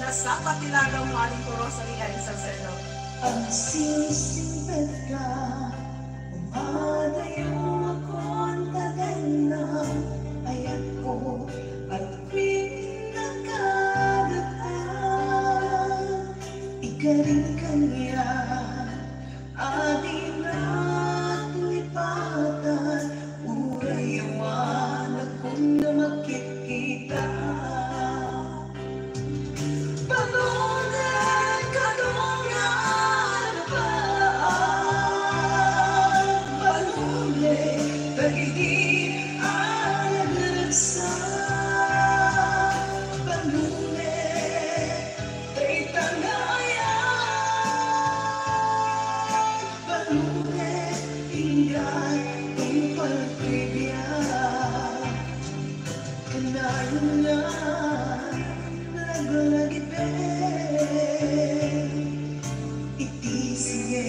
Nasapat tilagaw mo ating ko Rosalie Ann Salcedo. Ang sisimpet ka, umadayo ako'ng tagal na ayat ko at pinagkagatan. Ikarin kanya, ating natlipatan, urayawan akong na makikita. Balunet kadungan pa, balunet pag-ibig ang nagdaragsa, balunet ay tangayan, balunet ingat ang pagbibiyak, kanayon na iti sige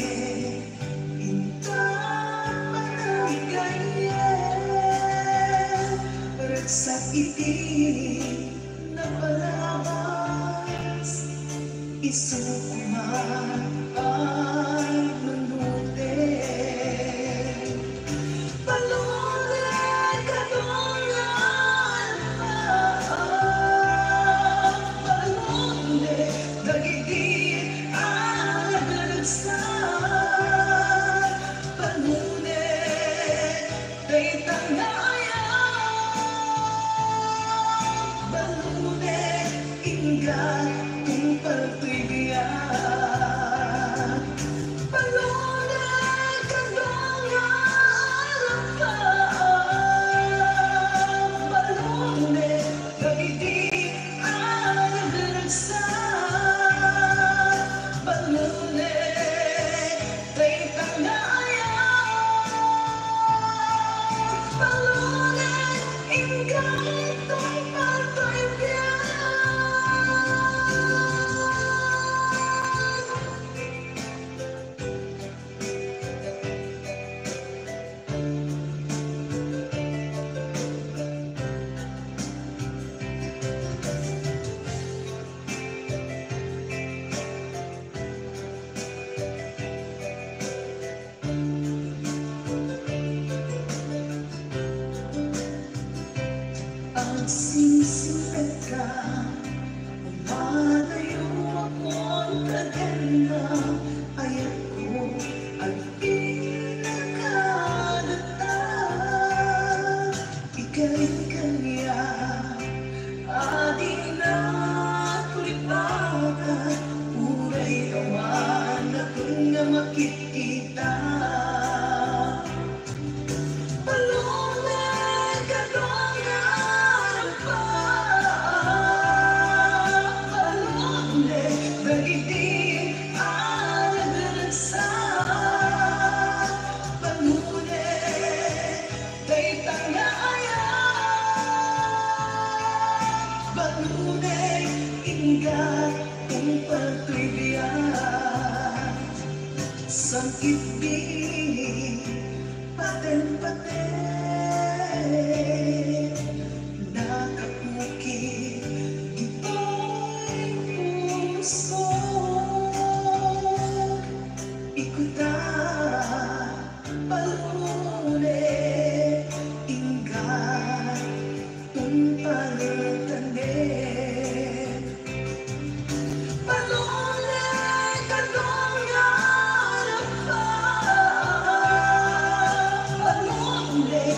intang manaligayen ragsak iti napalabas isukuman ay manuten balunet kadungan pa balunet dagiti ang nagdaragsan balunet day tangayan balunet ingat kung pagbibiyak balunet kadungan pa balunet dagiti ang nagdaragsan balunet day tangayan balunet ingat kung pagbibiyak. Ang sisimpet ka, umadayo ako'ng tagal na ayat ko ang pinagkadatan. Ika'y kanya, ating nakulipatan, uray awan akong na makikita. Balunet kadungan pa, balunet dagiti ang nagdaragsan, balunet day tangayan, balunet ingat kung pagbibiyak. Sang ibig paten-paten nakapukit ito'y puso ikuta balunet ingat kung palutanin balunet kadungan pa balunet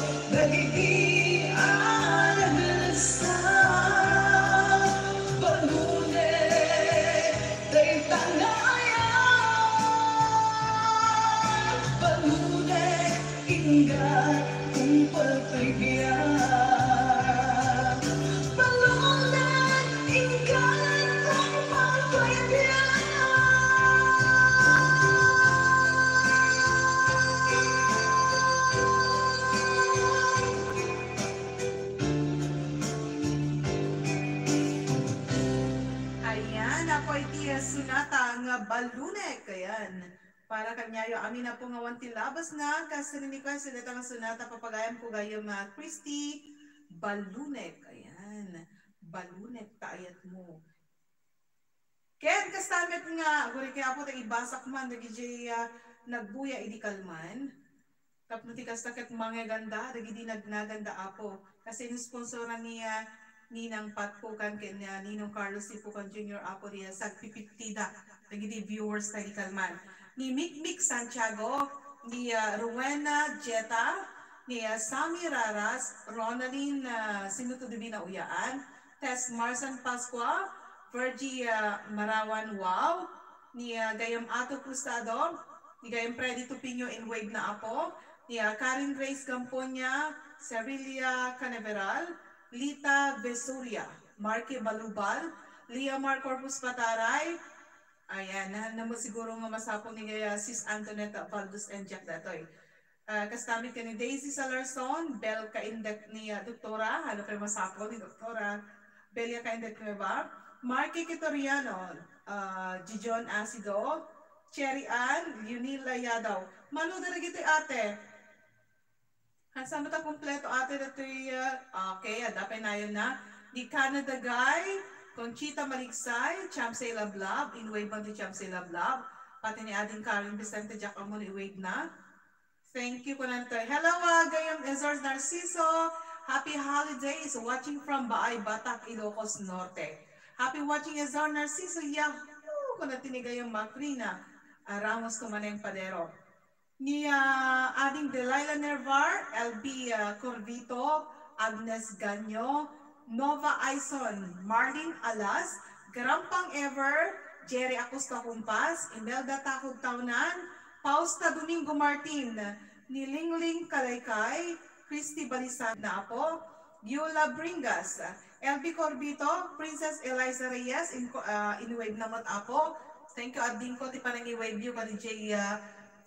Ayan, ako iti sunata nga balunek. Ayan. Para kanyayo, amin na po nga wanti labas na. Kasi ko sila nga sunata, papagayam ko gayam Christy balunek. Ayan. Balunek, taayat mo. Ken, kastamet nga, guri kaya po tayo ibasak man, nagijay nagbuya idikalman. Tapos kastakit mga ganda, nagidi nagnaganda apo. Kasi inisponsoran niya, Ninang Patpukan, kanya Ninong Carlos Sipukan Jr. Apo niya, sa 50 da, nagidi viewers tayo idikalman. Ni Mikmik Santiago, ni Rowena Jetta, ni Sami Raras, Ronaldin Sinutudubina Uyaan, Tess Marsan Pasqua, Virgie Marawan Wow, ni Gayam Ato Cruzado, ni Gayam Freddy Tupinyo in Wave na Apo, ni Karen Grace Gamponya, Cerilia Canaveral, Lita Vesuria, Marky Balubal, Lia Mar Corpus Pataray, ayan, na siguro nga masapong ni Sis Antoneta Valdez and Jack Datoy. Kastamit ka ni Daisy Salarson, Bel Kaindet ni Doktora, halo kayo masapong ni Doktora, Belia Kaindet ko ba? Marky Kitoriano, Gijon Acido, Cherry Ann, Yunila Yadaw. Mano na rin ito ate. Hansama ta kompleto ate na ito okay, adapay na yun na. Di Canada Guy, Conchita Maligsay, Chamsay Lablab, in-wave man di Chamsay Lablab. Pati ni Ading Karen Vicente Jack Amon, i-wave na. Thank you po nanto. Hello, Gayam Ezor Narciso. Happy holidays, watching from Baay, Batak, Ilocos Norte. Happy watching Ezor Narciso. Yahoo! Kung natinigay yung Macrina, Ramos Tumaneng Padero. Ni Ading Delilah Nervar, LB Corvito, Agnes Ganyo, Nova Aison, Marlene Alas, Garampang Ever, Jerry Acosta Kumpas, Imelda Takog Taunan, Pausta Domingo Martin, ni Lingling Kalaykay, Christy Balisan na Apo, Yula Bringas, LB Corbito, Princess Eliza Reyes, in-wave naman Apo. Thank you, Ading ko, ti parang i-wave you ka ni Jay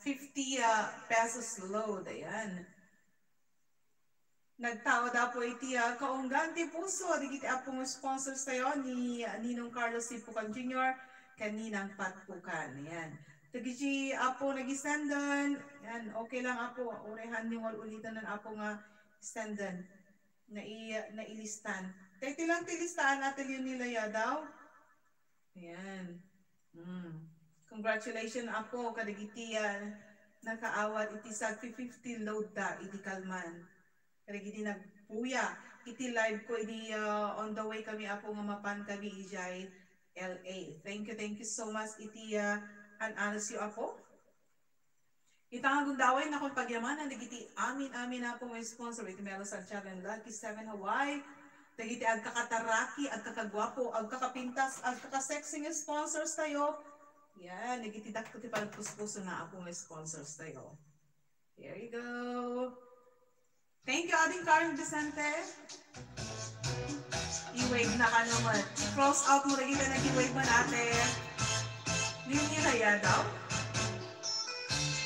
50 pesos load. Ayan. Nagtawad po iti kaungganti puso. Digiti apong sponsors tayo ni Ninong Carlos Sipukan Jr. Kaninang Patpukan. Ayan. Tagiji apo nag-isendan. Ayan. Okay lang apo. Urehan yung ulitan ng apo nga isendan. Nailistan. Teti lang tilistaan natin yun nila yadaw. Ayan. Congratulations apo kadagitian nakaawat iti sa 50 load da iti kalman. Kadagiti nagpuya iti live ko iti on the way kami apo nga mapan kami ijay LA. Thank you so much iti anas yu apo. Itang gundaway na kung pagyamanan dagiti amin apo may sponsor iti Melo Santiago and Lucky 7 Hawaii. Dagiti agkakataraki, agkakagwapo, agkakapintas, agkakasexing sponsors tayo. Yan, nagitidak ko ti palpus-puso na ako may sponsors tayo. Here you go. Thank you, Ading Karen Vicente. I-wave na ka naman. Cross out mo rin kita nag-i-wave man ate. Nila daw.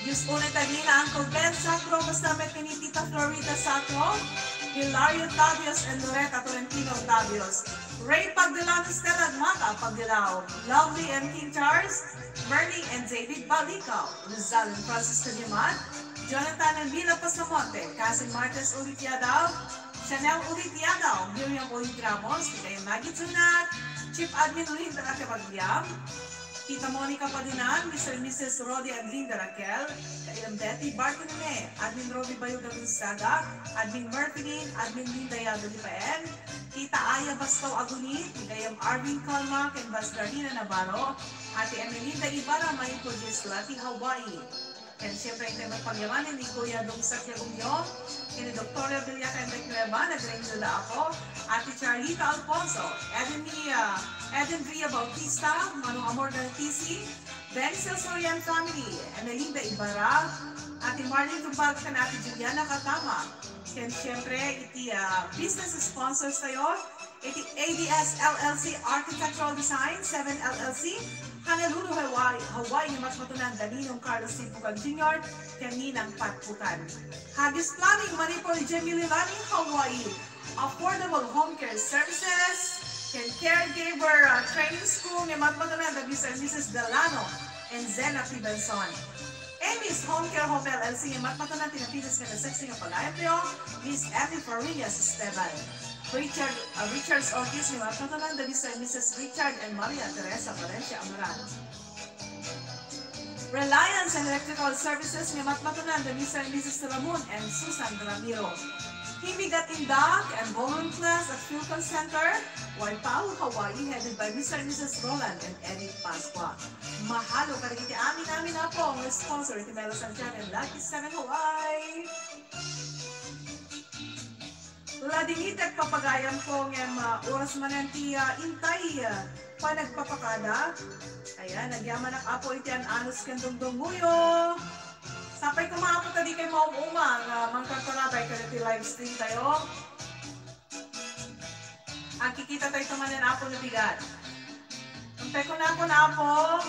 Diyos ulit tagina, Uncle Ben Sacro, Masamet ni Tita Florida Sacro, Hilario Tabios and Loretta Tolentino Tabios. Ray Pagdilano Stella Mata Pagdilaw, Lovely and King Charles, Bernie and David Balicaw, Rizal and Francis Cadiman, Jonathan and Vila Pasamonte, Casin Marquez Ulitiadaw, Chanel Ulitiadaw, Miriam Ulit Ramos, Tita Maggie Tunat, Chief Admin Linda Raquel, Tita Monica Padinan, Mr. and Mrs. Rodi and Linda Raquel, Kailam Betty Bartolome, Admin Roby Bayuga Gonzaga, Admin Murphy, Admin Linda Yagalipaen, Tita Aya Bastaw Agunit, Gayam Arvin Kalmak and Baslarina Navarro, Ate Emelinda Ibarra, Mayuko Gislati, Hawaii. And siyempre yung magpagyamanin ni Kuya Dong Sakya Umyo, ni Dr. Villaka and Becreba, nag-ring nila ako, Ate Charlita Alfonso, Eden Villa Bautista, Manong Amor Galtisi, Bencel Sorian Family, Emelinda Ibarra, Ate Marlene Tumbag, Ate Juliana Katama. And siyempre, iti business sponsors tayo, iti ADS LLC Architectural Design, 7 LLC, Honolulu, Hawaii, yung matmatunan Daninong Carlos Sipukan Jr., Kaninang Patpukan. Haggis Plumbing, Manipur, Gemililani, Hawaii. Affordable Home Care Services, Ken Caregiver Training School ni Matmatanan, Mr. and Mrs. Delano and Zena Tibenson. Amy's Home Care Home LLC ni Matmatanan, tinapilis nga na sexy nga pag-ayapyo, Miss Emmy Farillas Esteban. Richards Ortiz ni Matmatanan, Mr. and Mrs. Richard and Maria Teresa Valencia Amaral. Reliance and Electrical Services ni Matmatanan, Mr. and Mrs. Ramon and Susan Ramiro. Himigat Indak and Ballroom Class at Fulton Center, Waipahu, Hawaii, headed by Mr. and Mrs. Roland and Edith Pasqua. Mahalo ka rin amin na po ang sponsor, iti Melo Santiago and Lucky 7 Hawaii. Ladingitek papagayan ko ng oras manantiya intay pa nagpapakada. Ayan, nagyaman ang apo iti ang anos kandong dunguyo. Sapay kumapot na di kayo maumumang mangkakarabay ka na live stream tayo. Ang kikita tayo tumanan apo na bigat. Umpay ko na po,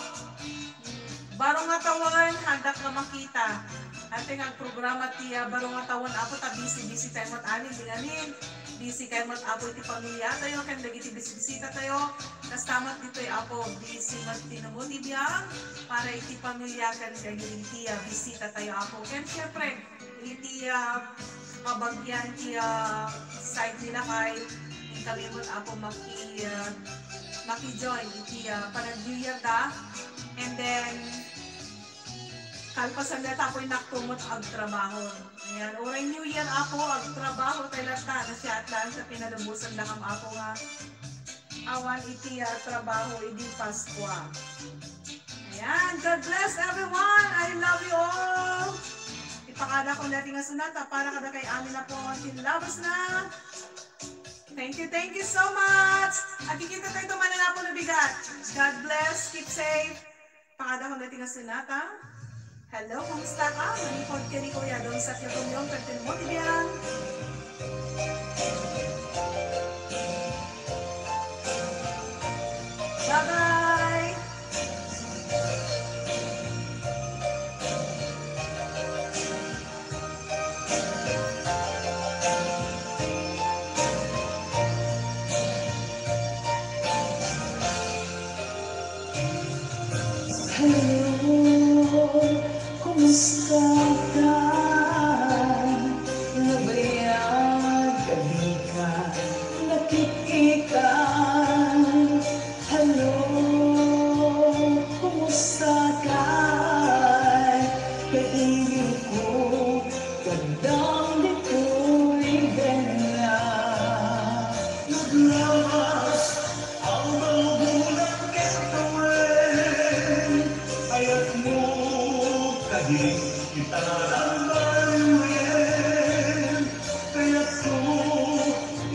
barong nga tawan, handak na makita. Ating ang programa tiya, barong nga tawan apo ta busy tayo mat anin, dinganin. Busy kayo mat apo iti pamilya tayo, kaya nagiti bisita tayo. Kas tamat dito ay apo, busy mat tinamon ibiyang, para iti pamilya kan kaya tiya, bisita tayo apo. Kaya syempre, iti pabagyan tiya site nila kay kalimot apo maki-join iti parang New Year ta. And then, kalpasan na tapo'y naktumot ang trabaho. Ayan, oray New Year apo, ang trabaho tayo ta na siya at lang sa pinalubusan lang ang apo nga. Awan iti trabaho, hindi Pasko. Ayan, God bless everyone! I love you all! Ipakada ko natin nga sunata para kada kay amin na po ang tinlabas na. Thank you so much! At kikita tayo tumanan na po na bigat. God bless, keep safe. Pakada ko natin nga sunata. Hello, kumusta ka? Manipod ka ni Kuya doon sa Kiyotong Pagtin mo, Tibiang. Bye-bye! Hello, kumusta ka? Nabayag, gabi ka, nakikita. Hello, kumusta ka? Kainin ko, kadang dito'y ganda. Naglabas ang magulang ketawin, ayat mo kahit kita lang baluin, kaya't ko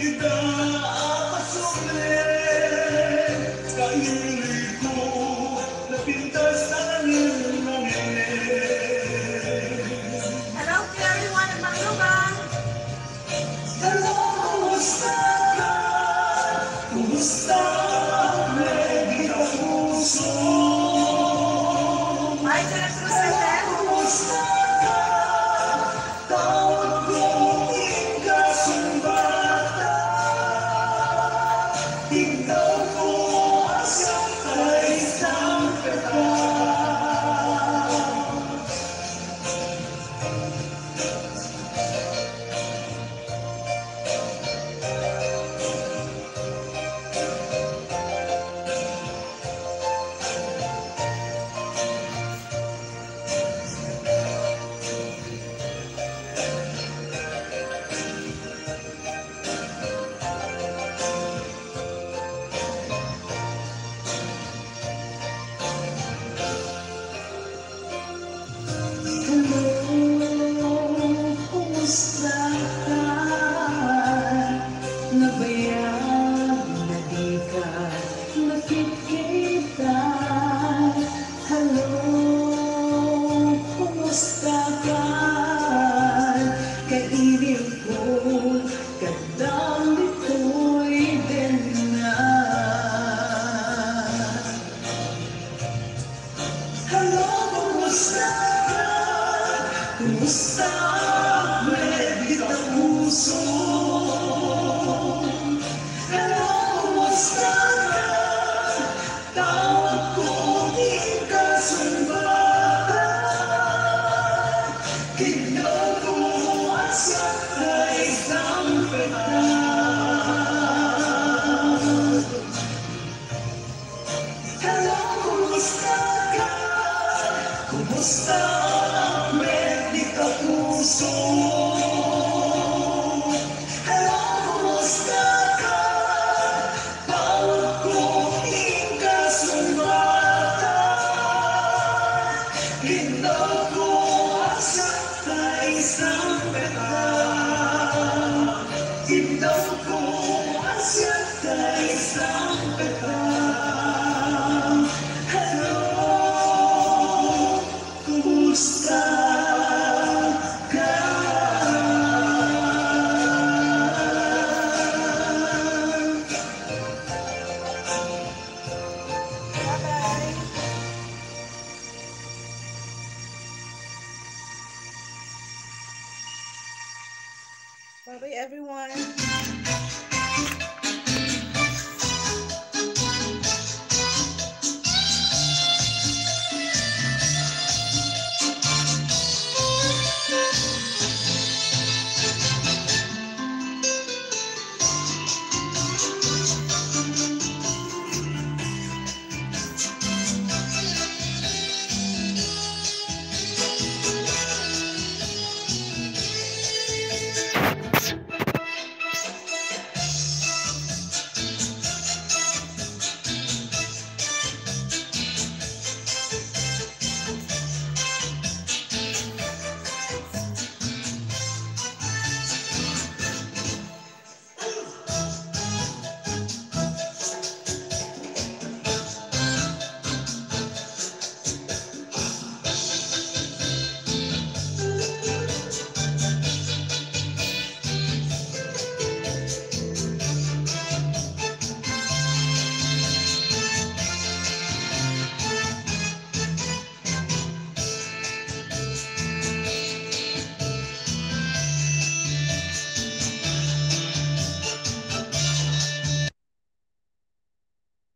idaapasulin, kaili ko na pintas angin ng Hello to everyone in Manglubang! Hello, kumusta ka? Kumusta? May ka puso. Bye, Janet Cruzete! Kumusta ka? Tawag ko ikasumbata. Ikaw ko asang ay isang kata. Kumusta ka? Nabayag na di ka nakikita. Hello, kumusta ka? Kainin ko, kadang dito'y ganda. Hello, kumusta ka? Kumusta? May ka puso. Hello, kumusta Kamusta ang friendly kapuso? Hello, kumusta ka? Pagkuting ka sumata. Ginaw ko asa ka isang peta. Ginaw ko asa ka isang peta. Hello, kumusta ka? Bye-bye. Bye-bye, everyone.